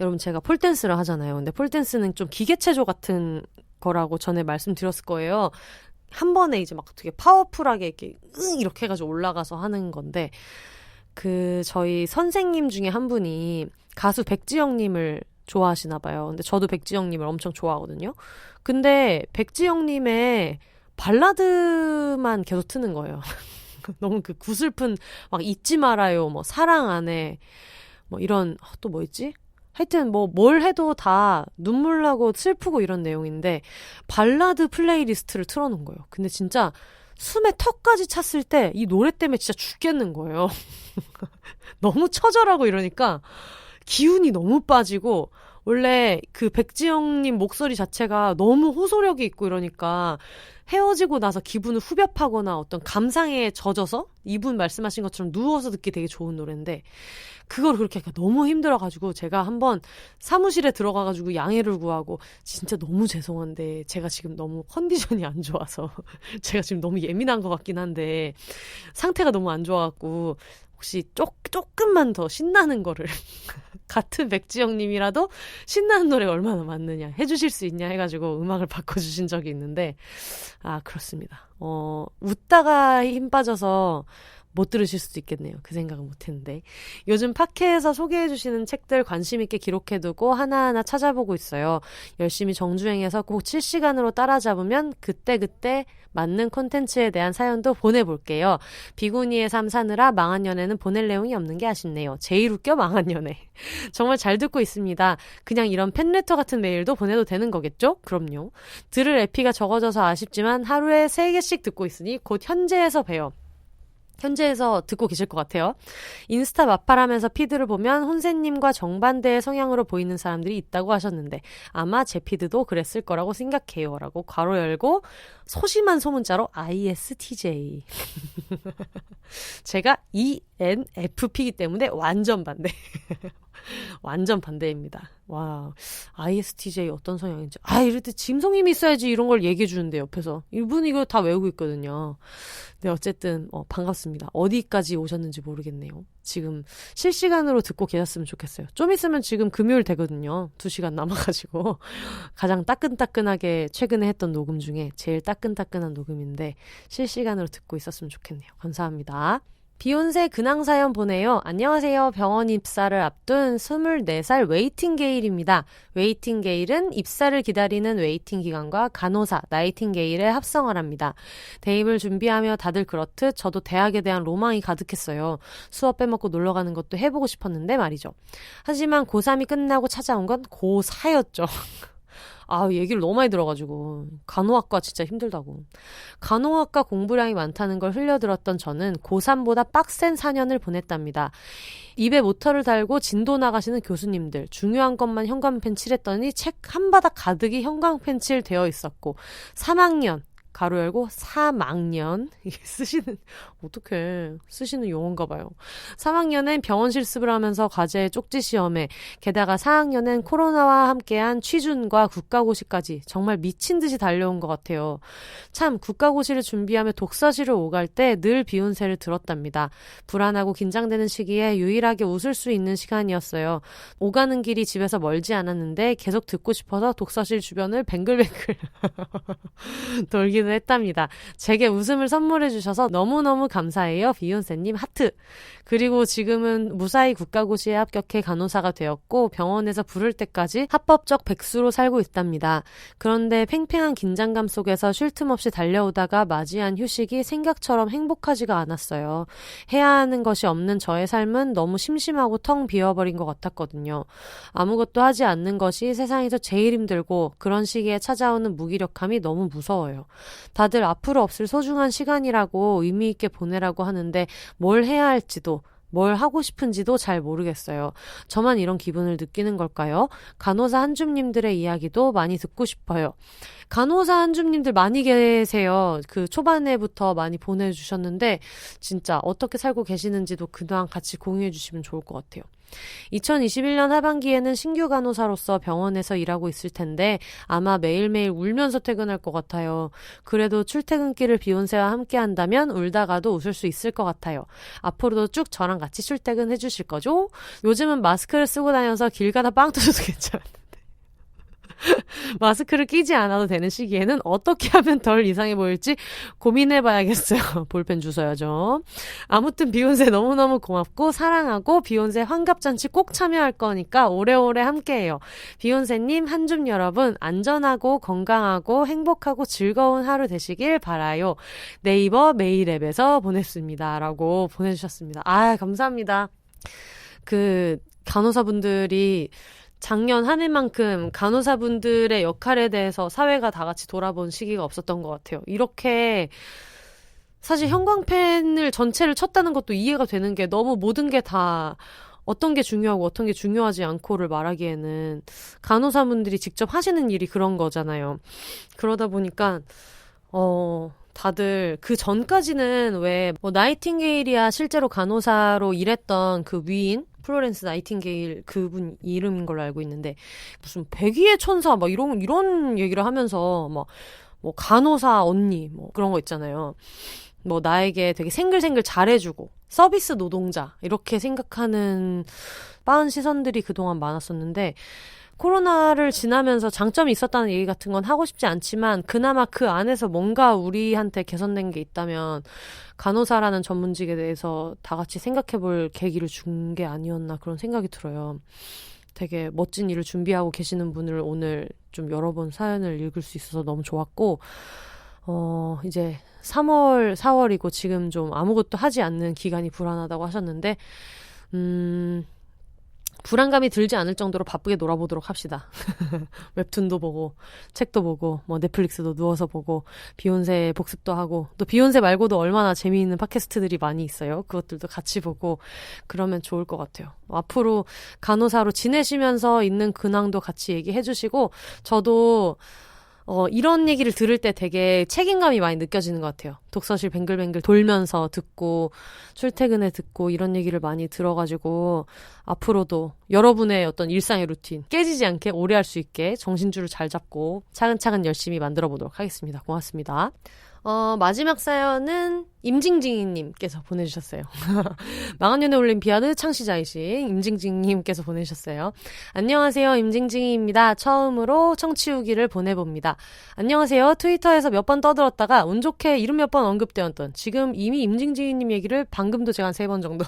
여러분 제가 폴댄스를 하잖아요. 근데 폴댄스는 좀 기계체조 같은 거라고 전에 말씀드렸을 거예요. 한 번에 이제 막 되게 파워풀하게 이렇게 해가지고 올라가서 하는 건데 저희 선생님 중에 한 분이 가수 백지영님을 좋아하시나 봐요. 근데 저도 백지영님을 엄청 좋아하거든요. 근데 백지영님의 발라드만 계속 트는 거예요. 너무 그 구슬픈 막 잊지 말아요, 뭐 사랑 안 해, 뭐 이런 또 뭐 있지? 하여튼 뭐 뭘 해도 다 눈물 나고 슬프고 이런 내용인데 발라드 플레이리스트를 틀어놓은 거예요. 근데 진짜 숨에 턱까지 찼을 때 이 노래 때문에 진짜 죽겠는 거예요. 너무 처절하고 이러니까 기운이 너무 빠지고 원래 그 백지영님 목소리 자체가 너무 호소력이 있고 이러니까 헤어지고 나서 기분을 후벼파거나 어떤 감상에 젖어서 이분 말씀하신 것처럼 누워서 듣기 되게 좋은 노래인데 그걸 그렇게 하니까 너무 힘들어가지고 제가 한번 사무실에 들어가가지고 양해를 구하고 진짜 너무 죄송한데 제가 지금 너무 컨디션이 안 좋아서 제가 지금 너무 예민한 것 같긴 한데 상태가 너무 안 좋아갖고 혹시 조금만 더 신나는 거를 같은 백지영님이라도 신나는 노래가 얼마나 맞느냐 해주실 수 있냐 해가지고 음악을 바꿔주신 적이 있는데 그렇습니다. 웃다가 힘 빠져서 못 들으실 수도 있겠네요. 그 생각은 못했는데 요즘 팟캐에서 소개해주시는 책들 관심 있게 기록해두고 하나하나 찾아보고 있어요. 열심히 정주행해서 꼭 실시간으로 따라잡으면 그때그때 맞는 콘텐츠에 대한 사연도 보내볼게요. 비구니의 삶 사느라 망한 연애는 보낼 내용이 없는 게 아쉽네요. 제일 웃겨 망한 연애. 정말 잘 듣고 있습니다. 그냥 이런 팬레터 같은 메일도 보내도 되는 거겠죠? 그럼요. 들을 에피가 적어져서 아쉽지만 하루에 3개씩 듣고 있으니 곧 현재에서 봬요. 현재에서 듣고 계실 것 같아요. 인스타 마팔하면서 피드를 보면 혼세님과 정반대의 성향으로 보이는 사람들이 있다고 하셨는데 아마 제 피드도 그랬을 거라고 생각해요. 라고 괄호 열고 소심한 소문자로 ISTJ. 제가 ENFP이기 때문에 완전 반대. 완전 반대입니다. 와, ISTJ 어떤 성향인지. 이럴 때 짐승님이 있어야지 이런 걸 얘기해 주는데 옆에서. 이분 이거 다 외우고 있거든요. 네, 어쨌든 반갑습니다. 어디까지 오셨는지 모르겠네요. 지금 실시간으로 듣고 계셨으면 좋겠어요. 좀 있으면 지금 금요일 되거든요. 2시간 남아가지고. 가장 따끈따끈하게 최근에 했던 녹음 중에 제일 따끈따끈한 녹음인데 실시간으로 듣고 있었으면 좋겠네요. 감사합니다. 비욘세 근황 사연 보내요. 안녕하세요. 병원 입사를 앞둔 24살 웨이팅게일입니다. 웨이팅게일은 입사를 기다리는 웨이팅 기간과 간호사, 나이팅게일의 합성을 합니다. 대입을 준비하며 다들 그렇듯 저도 대학에 대한 로망이 가득했어요. 수업 빼먹고 놀러가는 것도 해보고 싶었는데 말이죠. 하지만 고3이 끝나고 찾아온 건 고4였죠. 얘기를 너무 많이 들어가지고 간호학과 진짜 힘들다고. 간호학과 공부량이 많다는 걸 흘려들었던 저는 고3보다 빡센 4년을 보냈답니다. 입에 모터를 달고 진도 나가시는 교수님들, 중요한 것만 현관펜 칠했더니 책 한 바닥 가득이 현관펜 칠 되어 있었고 3학년 가로 열고 3학년 이게 쓰시는 용어인가 봐요. 3학년엔 병원 실습을 하면서 과제 쪽지 시험에 게다가 4학년엔 코로나와 함께한 취준과 국가고시까지 정말 미친 듯이 달려온 것 같아요. 참 국가고시를 준비하며 독서실을 오갈 때 늘 비욘세를 들었답니다. 불안하고 긴장되는 시기에 유일하게 웃을 수 있는 시간이었어요. 오가는 길이 집에서 멀지 않았는데 계속 듣고 싶어서 독서실 주변을 뱅글뱅글 돌기도 했답니다. 제게 웃음을 선물해 주셔서 너무너무 감사해요. 비욘세님 하트. 그리고 지금은 무사히 국가고시에 합격해 간호사가 되었고 병원에서 부를 때까지 합법적 백수로 살고 있답니다. 그런데 팽팽한 긴장감 속에서 쉴 틈 없이 달려오다가 맞이한 휴식이 생각처럼 행복하지가 않았어요. 해야 하는 것이 없는 저의 삶은 너무 심심하고 텅 비어버린 것 같았거든요. 아무것도 하지 않는 것이 세상에서 제일 힘들고 그런 시기에 찾아오는 무기력함이 너무 무서워요. 다들 앞으로 없을 소중한 시간이라고 의미 있게 보내라고 하는데 뭘 해야 할지도 뭘 하고 싶은지도 잘 모르겠어요. 저만 이런 기분을 느끼는 걸까요? 간호사 한줌님들의 이야기도 많이 듣고 싶어요. 간호사 한줌님들 많이 계세요. 그 초반에부터 많이 보내주셨는데 진짜 어떻게 살고 계시는지도 그동안 같이 공유해 주시면 좋을 것 같아요. 2021년 하반기에는 신규 간호사로서 병원에서 일하고 있을 텐데 아마 매일매일 울면서 퇴근할 것 같아요. 그래도 출퇴근길을 비욘세와 함께 한다면 울다가도 웃을 수 있을 것 같아요. 앞으로도 쭉 저랑 같이 출퇴근 해주실 거죠? 요즘은 마스크를 쓰고 다녀서 길 가다 빵 터져도 괜찮은데 마스크를 끼지 않아도 되는 시기에는 어떻게 하면 덜 이상해 보일지 고민해봐야겠어요. 볼펜 주셔야죠. 아무튼 비욘세 너무너무 고맙고 사랑하고 비욘세 환갑잔치 꼭 참여할 거니까 오래오래 함께해요. 비욘세님, 한줌 여러분 안전하고 건강하고 행복하고 즐거운 하루 되시길 바라요. 네이버 메일앱에서 보냈습니다. 라고 보내주셨습니다. 아, 감사합니다. 간호사분들이 작년 한 해만큼 간호사분들의 역할에 대해서 사회가 다 같이 돌아본 시기가 없었던 것 같아요. 이렇게 사실 형광펜을 전체를 쳤다는 것도 이해가 되는 게 너무 모든 게 다 어떤 게 중요하고 어떤 게 중요하지 않고를 말하기에는 간호사분들이 직접 하시는 일이 그런 거잖아요. 그러다 보니까 다들 그 전까지는 왜 나이팅게일이야 실제로 간호사로 일했던 그 위인 플로렌스 나이팅게일 그분 이름인 걸로 알고 있는데 무슨 백의의 천사 막 이런 얘기를 하면서 뭐 간호사 언니 뭐 그런 거 있잖아요. 뭐 나에게 되게 생글생글 잘해주고 서비스 노동자 이렇게 생각하는 빠은 시선들이 그동안 많았었는데 코로나를 지나면서 장점이 있었다는 얘기 같은 건 하고 싶지 않지만 그나마 그 안에서 뭔가 우리한테 개선된 게 있다면 간호사라는 전문직에 대해서 다 같이 생각해 볼 계기를 준 게 아니었나 그런 생각이 들어요. 되게 멋진 일을 준비하고 계시는 분을 오늘 좀 여러 번 사연을 읽을 수 있어서 너무 좋았고 이제 3월, 4월이고 지금 좀 아무것도 하지 않는 기간이 불안하다고 하셨는데 불안감이 들지 않을 정도로 바쁘게 놀아보도록 합시다. 웹툰도 보고 책도 보고 뭐 넷플릭스도 누워서 보고 비욘세 복습도 하고 또 비욘세 말고도 얼마나 재미있는 팟캐스트들이 많이 있어요. 그것들도 같이 보고 그러면 좋을 것 같아요. 앞으로 간호사로 지내시면서 있는 근황도 같이 얘기해 주시고 저도 이런 얘기를 들을 때 되게 책임감이 많이 느껴지는 것 같아요. 독서실 뱅글뱅글 돌면서 듣고 출퇴근에 듣고 이런 얘기를 많이 들어가지고 앞으로도 여러분의 어떤 일상의 루틴 깨지지 않게 오래 할 수 있게 정신줄을 잘 잡고 차근차근 열심히 만들어 보도록 하겠습니다. 고맙습니다. 마지막 사연은 임징징이님께서 보내주셨어요. 망한연애 올림피아드 창시자이신 임징징님께서 보내주셨어요. 안녕하세요. 임징징이입니다. 처음으로 청취 후기를 보내봅니다. 안녕하세요. 트위터에서 몇 번 떠들었다가 운 좋게 이름 몇 번 언급되었던 지금 이미 임징징이님 얘기를 방금도 제가 한 3번 정도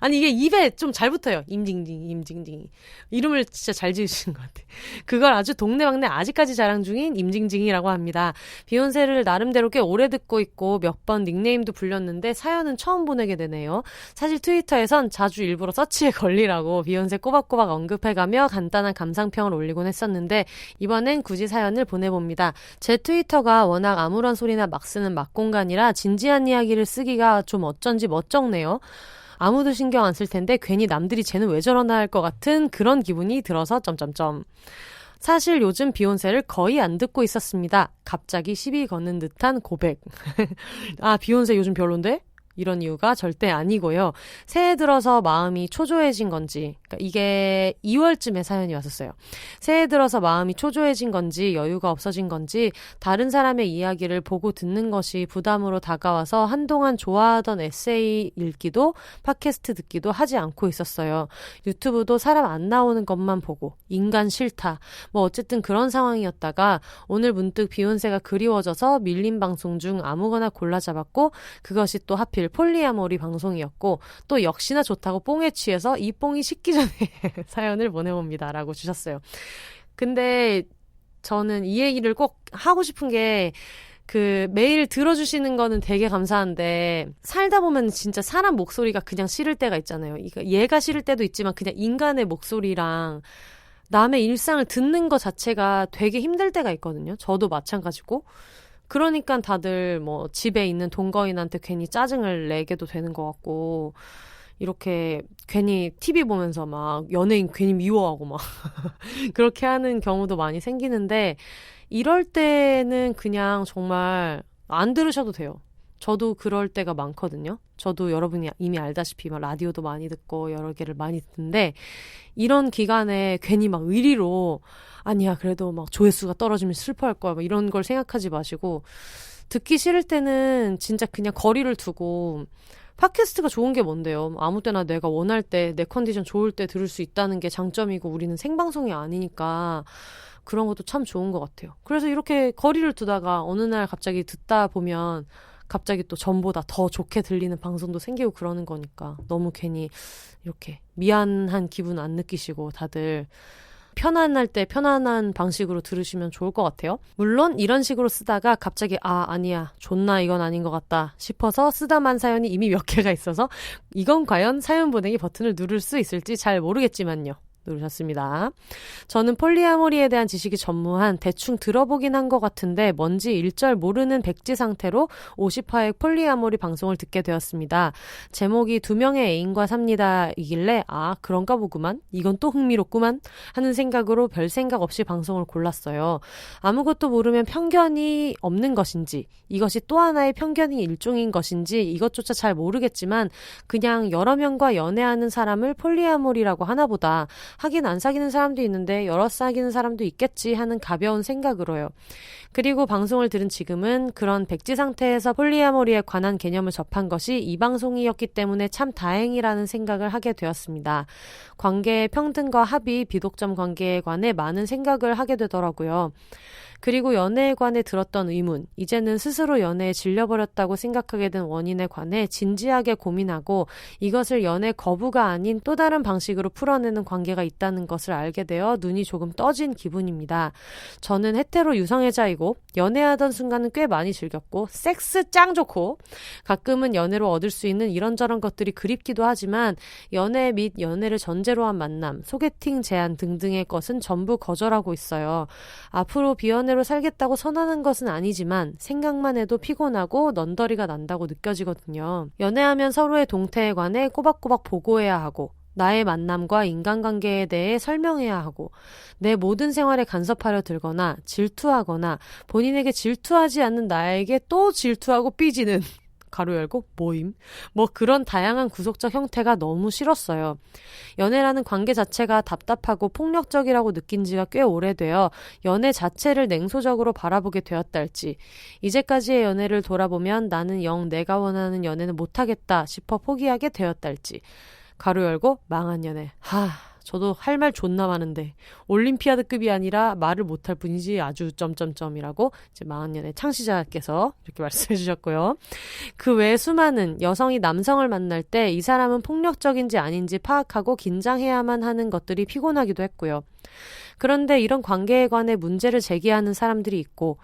아니 이게 입에 좀 잘 붙어요. 임징징 이름을 진짜 잘 지으시는 것 같아요. 그걸 아주 동네방네 아직까지 자랑 중인 임징징이라고 합니다. 비욘세를 나름대로 꽤 오래 듣고 있고 몇 번 닉네임도 불렸는데 사연은 처음 보내게 되네요. 사실 트위터에선 자주 일부러 서치에 걸리라고 비욘세 꼬박꼬박 언급해가며 간단한 감상평을 올리곤 했었는데 이번엔 굳이 사연을 보내봅니다. 제 트위터가 워낙 아무런 소리나 막 쓰는 막공간이라 진지한 이야기를 쓰기가 좀 어쩐지 멋쩍네요. 아무도 신경 안 쓸 텐데 괜히 남들이 쟤는 왜 저러나 할 것 같은 그런 기분이 들어서 점점점. 사실 요즘 비욘세를 거의 안 듣고 있었습니다. 갑자기 시비 거는 듯한 고백. 아, 비욘세 요즘 별론데? 이런 이유가 절대 아니고요. 새해 들어서 마음이 초조해진 건지, 그러니까 이게 2월쯤에 사연이 왔었어요. 새해 들어서 마음이 초조해진 건지 여유가 없어진 건지 다른 사람의 이야기를 보고 듣는 것이 부담으로 다가와서 한동안 좋아하던 에세이 읽기도 팟캐스트 듣기도 하지 않고 있었어요. 유튜브도 사람 안 나오는 것만 보고 인간 싫다. 뭐 어쨌든 그런 상황이었다가 오늘 문득 비욘세가 그리워져서 밀린 방송 중 아무거나 골라 잡았고 그것이 또 하필 폴리아모리 방송이었고 또 역시나 좋다고 뽕에 취해서 이 뽕이 식기 전에 사연을 보내봅니다 라고 주셨어요. 근데 저는 이 얘기를 꼭 하고 싶은 게 매일 들어주시는 거는 되게 감사한데 살다 보면 진짜 사람 목소리가 그냥 싫을 때가 있잖아요. 얘가 싫을 때도 있지만 그냥 인간의 목소리랑 남의 일상을 듣는 것 자체가 되게 힘들 때가 있거든요. 저도 마찬가지고. 그러니까 다들 뭐 집에 있는 동거인한테 괜히 짜증을 내게도 되는 것 같고 이렇게 괜히 TV 보면서 막 연예인 괜히 미워하고 막 그렇게 하는 경우도 많이 생기는데 이럴 때는 그냥 정말 안 들으셔도 돼요. 저도 그럴 때가 많거든요. 저도 여러분이 이미 알다시피 막 라디오도 많이 듣고 여러 개를 많이 듣는데 이런 기간에 괜히 막 의리로 아니야 그래도 막 조회수가 떨어지면 슬퍼할 거야 막 이런 걸 생각하지 마시고 듣기 싫을 때는 진짜 그냥 거리를 두고 팟캐스트가 좋은 게 뭔데요? 아무 때나 내가 원할 때, 내 컨디션 좋을 때 들을 수 있다는 게 장점이고 우리는 생방송이 아니니까 그런 것도 참 좋은 것 같아요. 그래서 이렇게 거리를 두다가 어느 날 갑자기 듣다 보면 갑자기 또 전보다 더 좋게 들리는 방송도 생기고 그러는 거니까 너무 괜히 이렇게 미안한 기분 안 느끼시고 다들 편안할 때 편안한 방식으로 들으시면 좋을 것 같아요. 물론 이런 식으로 쓰다가 갑자기 아니야 존나 이건 아닌 것 같다 싶어서 쓰다만 사연이 이미 몇 개가 있어서 이건 과연 사연 보내기 버튼을 누를 수 있을지 잘 모르겠지만요. 누르셨습니다. 저는 폴리아모리에 대한 지식이 전무한 대충 들어보긴 한 것 같은데 뭔지 일절 모르는 백지 상태로 50화의 폴리아모리 방송을 듣게 되었습니다. 제목이 2명의 애인과 삽니다 이길래 그런가 보구만 이건 또 흥미롭구만 하는 생각으로 별 생각 없이 방송을 골랐어요. 아무것도 모르면 편견이 없는 것인지 이것이 또 하나의 편견이 일종인 것인지 이것조차 잘 모르겠지만 그냥 여러 명과 연애하는 사람을 폴리아모리라고 하나 보다. 하긴 안 사귀는 사람도 있는데 여러 사귀는 사람도 있겠지 하는 가벼운 생각으로요. 그리고 방송을 들은 지금은 그런 백지 상태에서 폴리아모리에 관한 개념을 접한 것이 이 방송이었기 때문에 참 다행이라는 생각을 하게 되었습니다. 관계의 평등과 합의, 비독점 관계에 관해 많은 생각을 하게 되더라고요. 그리고 연애에 관해 들었던 의문, 이제는 스스로 연애에 질려버렸다고 생각하게 된 원인에 관해 진지하게 고민하고 이것을 연애 거부가 아닌 또 다른 방식으로 풀어내는 관계가 있다는 것을 알게 되어 눈이 조금 떠진 기분입니다. 저는 헤테로 유성애자이고 연애하던 순간은 꽤 많이 즐겼고 섹스 짱 좋고 가끔은 연애로 얻을 수 있는 이런저런 것들이 그립기도 하지만 연애 및 연애를 전제로 한 만남, 소개팅 제안 등등의 것은 전부 거절하고 있어요. 앞으로 비연애로 살겠다고 선언한 것은 아니지만 생각만 해도 피곤하고 넌더리가 난다고 느껴지거든요. 연애하면 서로의 동태에 관해 꼬박꼬박 보고해야 하고 나의 만남과 인간관계에 대해 설명해야 하고 내 모든 생활에 간섭하려 들거나 질투하거나 본인에게 질투하지 않는 나에게 또 질투하고 삐지는 가로 열고 모임 그런 다양한 구속적 형태가 너무 싫었어요. 연애라는 관계 자체가 답답하고 폭력적이라고 느낀 지가 꽤 오래되어 연애 자체를 냉소적으로 바라보게 되었달지 이제까지의 연애를 돌아보면 나는 영 내가 원하는 연애는 못하겠다 싶어 포기하게 되었달지 가로 열고 망한 연애 저도 할 말 존나 많은데 올림피아드급이 아니라 말을 못할 뿐이지 아주 점점점이라고 이제 망한 연애 창시자께서 이렇게 말씀해 주셨고요. 그 외에 수많은 여성이 남성을 만날 때 이 사람은 폭력적인지 아닌지 파악하고 긴장해야만 하는 것들이 피곤하기도 했고요. 그런데 이런 관계에 관해 문제를 제기하는 사람들이 있고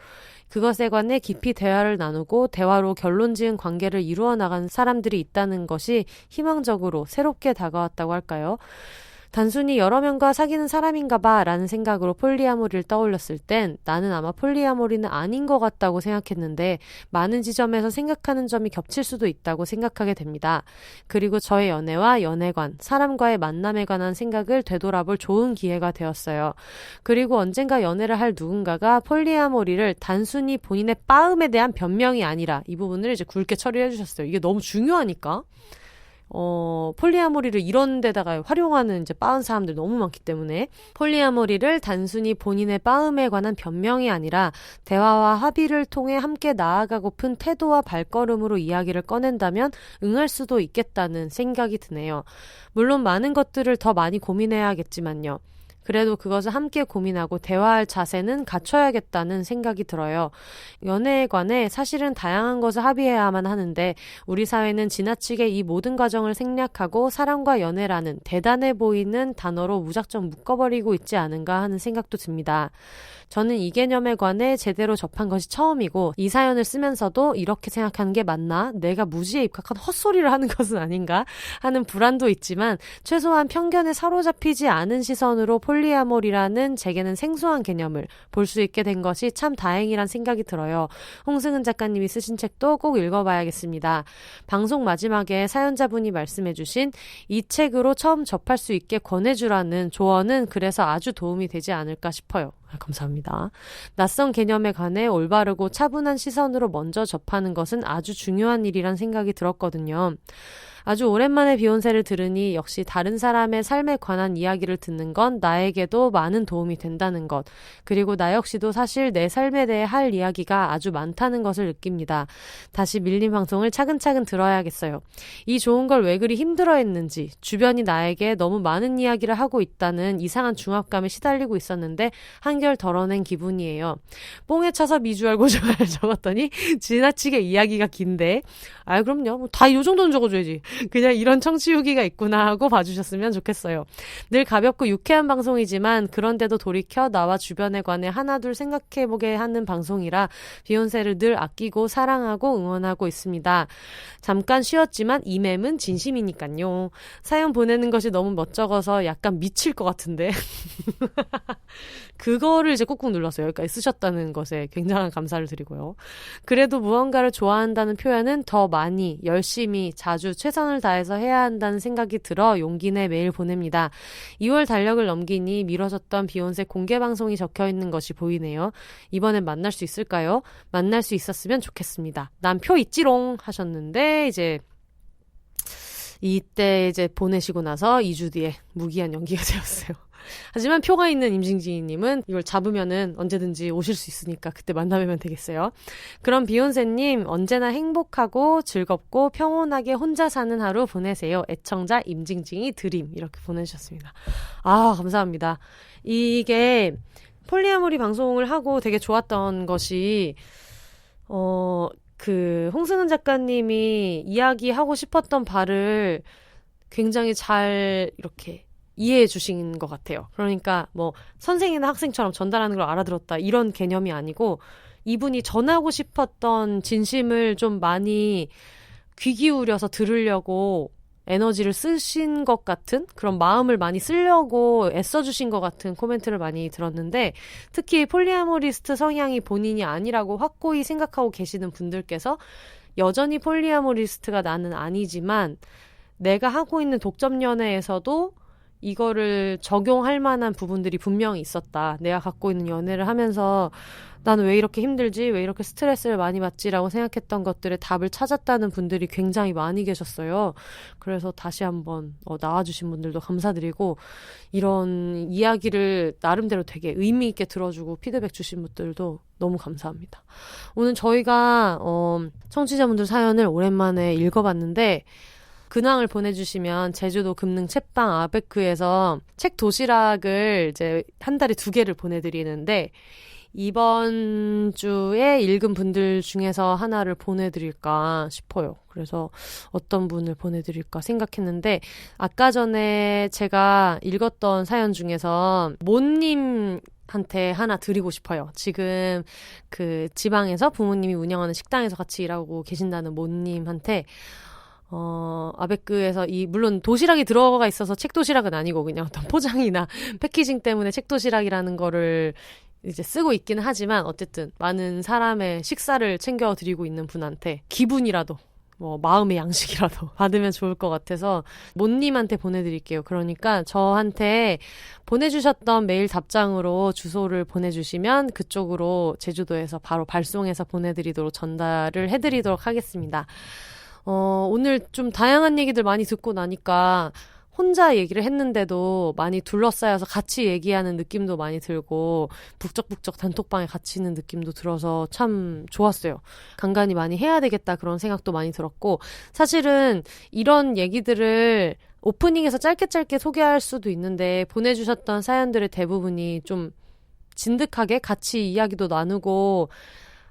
그것에 관해 깊이 대화를 나누고 대화로 결론 지은 관계를 이루어 나간 사람들이 있다는 것이 희망적으로 새롭게 다가왔다고 할까요? 단순히 여러 명과 사귀는 사람인가 봐 라는 생각으로 폴리아모리를 떠올렸을 땐 나는 아마 폴리아모리는 아닌 것 같다고 생각했는데 많은 지점에서 생각하는 점이 겹칠 수도 있다고 생각하게 됩니다. 그리고 저의 연애와 연애관, 사람과의 만남에 관한 생각을 되돌아볼 좋은 기회가 되었어요. 그리고 언젠가 연애를 할 누군가가 폴리아모리를 단순히 본인의 빠음에 대한 변명이 아니라 이 부분을 이제 굵게 처리해 주셨어요. 이게 너무 중요하니까. 폴리아모리를 이런 데다가 활용하는 이제 빠은 사람들 너무 많기 때문에 폴리아모리를 단순히 본인의 빠음에 관한 변명이 아니라 대화와 합의를 통해 함께 나아가고픈 태도와 발걸음으로 이야기를 꺼낸다면 응할 수도 있겠다는 생각이 드네요. 물론 많은 것들을 더 많이 고민해야겠지만요. 그래도 그것을 함께 고민하고 대화할 자세는 갖춰야겠다는 생각이 들어요. 연애에 관해 사실은 다양한 것을 합의해야만 하는데 우리 사회는 지나치게 이 모든 과정을 생략하고 사랑과 연애라는 대단해 보이는 단어로 무작정 묶어버리고 있지 않은가 하는 생각도 듭니다. 저는 이 개념에 관해 제대로 접한 것이 처음이고 이 사연을 쓰면서도 이렇게 생각하는 게 맞나? 내가 무지에 입각한 헛소리를 하는 것은 아닌가? 하는 불안도 있지만 최소한 편견에 사로잡히지 않은 시선으로 폴리아모리라는 제게는 생소한 개념을 볼 수 있게 된 것이 참 다행이란 생각이 들어요. 홍승은 작가님이 쓰신 책도 꼭 읽어봐야겠습니다. 방송 마지막에 사연자분이 말씀해주신 이 책으로 처음 접할 수 있게 권해주라는 조언은 그래서 아주 도움이 되지 않을까 싶어요. 감사합니다. 낯선 개념에 관해 올바르고 차분한 시선으로 먼저 접하는 것은 아주 중요한 일이란 생각이 들었거든요. 아주 오랜만에 비욘세를 들으니 역시 다른 사람의 삶에 관한 이야기를 듣는 건 나에게도 많은 도움이 된다는 것, 그리고 나 역시도 사실 내 삶에 대해 할 이야기가 아주 많다는 것을 느낍니다. 다시 밀린 방송을 차근차근 들어야겠어요. 이 좋은 걸 왜 그리 힘들어했는지, 주변이 나에게 너무 많은 이야기를 하고 있다는 이상한 중압감에 시달리고 있었는데 한결 덜어낸 기분이에요. 뽕에 차서 미주 알고 좋아요 적었더니 지나치게 이야기가 긴데, 그럼요. 다 이 정도는 적어줘야지. 그냥 이런 청취 후기가 있구나 하고 봐주셨으면 좋겠어요. 늘 가볍고 유쾌한 방송이지만 그런데도 돌이켜 나와 주변에 관해 하나둘 생각해보게 하는 방송이라 비욘세를 늘 아끼고 사랑하고 응원하고 있습니다. 잠깐 쉬었지만 이 맴은 진심이니까요. 사연 보내는 것이 너무 멋쩍어서 약간 미칠 것 같은데 그거를 이제 꾹꾹 눌렀어요. 여기까지 쓰셨다는 것에 굉장한 감사를 드리고요. 그래도 무언가를 좋아한다는 표현은 더 많이, 열심히, 자주 최선을 다해서 해야 한다는 생각이 들어 용기 내 메일 보냅니다. 2월 달력을 넘기니 미뤄졌던 비욘세 공개 방송이 적혀있는 것이 보이네요. 이번엔 만날 수 있을까요? 만날 수 있었으면 좋겠습니다. 난 표 있지롱 하셨는데 이때 보내시고 나서 2주 뒤에 무기한 연기가 되었어요. 하지만 표가 있는 임징지님은 이걸 잡으면은 언제든지 오실 수 있으니까 그때 만나뵈면 되겠어요. 그럼 비욘세님 언제나 행복하고 즐겁고 평온하게 혼자 사는 하루 보내세요. 애청자 임징징이 드림 이렇게 보내주셨습니다. 감사합니다. 이게 폴리아모리 방송을 하고 되게 좋았던 것이 홍승은 작가님이 이야기하고 싶었던 바를 굉장히 잘 이렇게 이해해 주신 것 같아요. 그러니까 선생이나 학생처럼 전달하는 걸 알아들었다 이런 개념이 아니고 이분이 전하고 싶었던 진심을 좀 많이 귀 기울여서 들으려고 에너지를 쓰신 것 같은 그런 마음을 많이 쓰려고 애써주신 것 같은 코멘트를 많이 들었는데 특히 폴리아모리스트 성향이 본인이 아니라고 확고히 생각하고 계시는 분들께서 여전히 폴리아모리스트가 나는 아니지만 내가 하고 있는 독점 연애에서도 이거를 적용할 만한 부분들이 분명히 있었다. 내가 갖고 있는 연애를 하면서 나는 왜 이렇게 힘들지? 왜 이렇게 스트레스를 많이 받지?라고 생각했던 것들의 답을 찾았다는 분들이 굉장히 많이 계셨어요. 그래서 다시 한번 나와주신 분들도 감사드리고 이런 이야기를 나름대로 되게 의미 있게 들어주고 피드백 주신 분들도 너무 감사합니다. 오늘 저희가 청취자분들 사연을 오랜만에 읽어봤는데 근황을 보내주시면 제주도 금능 책방 아베크에서 책 도시락을 이제 한 달에 2개를 보내드리는데 이번 주에 읽은 분들 중에서 하나를 보내드릴까 싶어요. 그래서 어떤 분을 보내드릴까 생각했는데 아까 전에 제가 읽었던 사연 중에서 모님한테 하나 드리고 싶어요. 지금 지방에서 부모님이 운영하는 식당에서 같이 일하고 계신다는 모님한테 아베크에서 물론 도시락이 들어가 있어서 책 도시락은 아니고 그냥 어떤 포장이나 패키징 때문에 책 도시락이라는 거를 이제 쓰고 있기는 하지만 어쨌든 많은 사람의 식사를 챙겨드리고 있는 분한테 기분이라도 마음의 양식이라도 받으면 좋을 것 같아서 모님한테 보내드릴게요. 그러니까 저한테 보내주셨던 메일 답장으로 주소를 보내주시면 그쪽으로 제주도에서 바로 발송해서 보내드리도록 전달을 해드리도록 하겠습니다. 오늘 좀 다양한 얘기들 많이 듣고 나니까 혼자 얘기를 했는데도 많이 둘러싸여서 같이 얘기하는 느낌도 많이 들고 북적북적 단톡방에 같이 있는 느낌도 들어서 참 좋았어요. 간간히 많이 해야 되겠다 그런 생각도 많이 들었고 사실은 이런 얘기들을 오프닝에서 짧게 소개할 수도 있는데 보내주셨던 사연들의 대부분이 좀 진득하게 같이 이야기도 나누고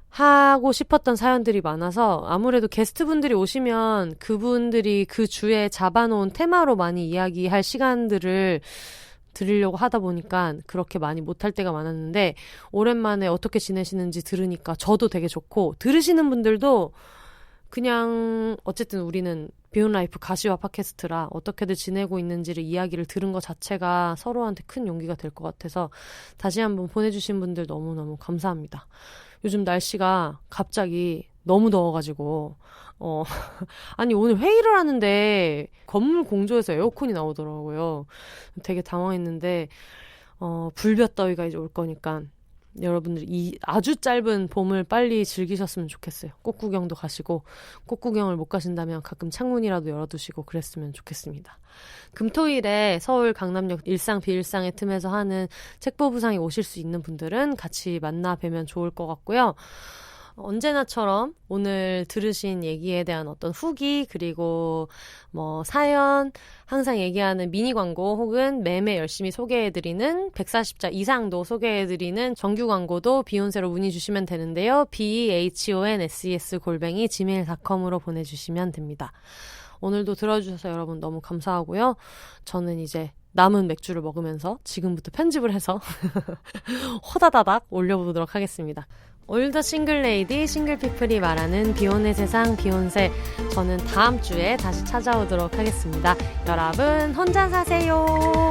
하고 싶었던 사연들이 많아서 아무래도 게스트분들이 오시면 그분들이 그 주에 잡아놓은 테마로 많이 이야기할 시간들을 드리려고 하다 보니까 그렇게 많이 못할 때가 많았는데 오랜만에 어떻게 지내시는지 들으니까 저도 되게 좋고 들으시는 분들도 그냥 어쨌든 우리는 비욘라이프 가시화 팟캐스트라 어떻게들 지내고 있는지를 이야기를 들은 것 자체가 서로한테 큰 용기가 될 것 같아서 다시 한번 보내주신 분들 너무너무 감사합니다. 요즘 날씨가 갑자기 너무 더워가지고 아니 오늘 회의를 하는데 건물 공조에서 에어컨이 나오더라고요. 되게 당황했는데 불볕더위가 이제 올 거니까 여러분들 이 아주 짧은 봄을 빨리 즐기셨으면 좋겠어요. 꽃구경도 가시고, 꽃구경을 못 가신다면 가끔 창문이라도 열어두시고 그랬으면 좋겠습니다. 금토일에 서울 강남역 일상 비일상의 틈에서 하는 책보부상에 오실 수 있는 분들은 같이 만나 뵈면 좋을 것 같고요. 언제나처럼 오늘 들으신 얘기에 대한 어떤 후기, 그리고 뭐 사연, 항상 얘기하는 미니 광고 혹은 매매 열심히 소개해드리는 140자 이상도 소개해드리는 정규 광고도 비욘세로 문의 주시면 되는데요. behonses@gmail.com으로 보내주시면 됩니다. 오늘도 들어주셔서 여러분 너무 감사하고요. 저는 이제 남은 맥주를 먹으면서 지금부터 편집을 해서 호다다닥 올려보도록 하겠습니다. 올더 싱글레이디, 싱글피플이 말하는 비혼의 세상 비욘세. 저는 다음 주에 다시 찾아오도록 하겠습니다. 여러분 혼자 사세요.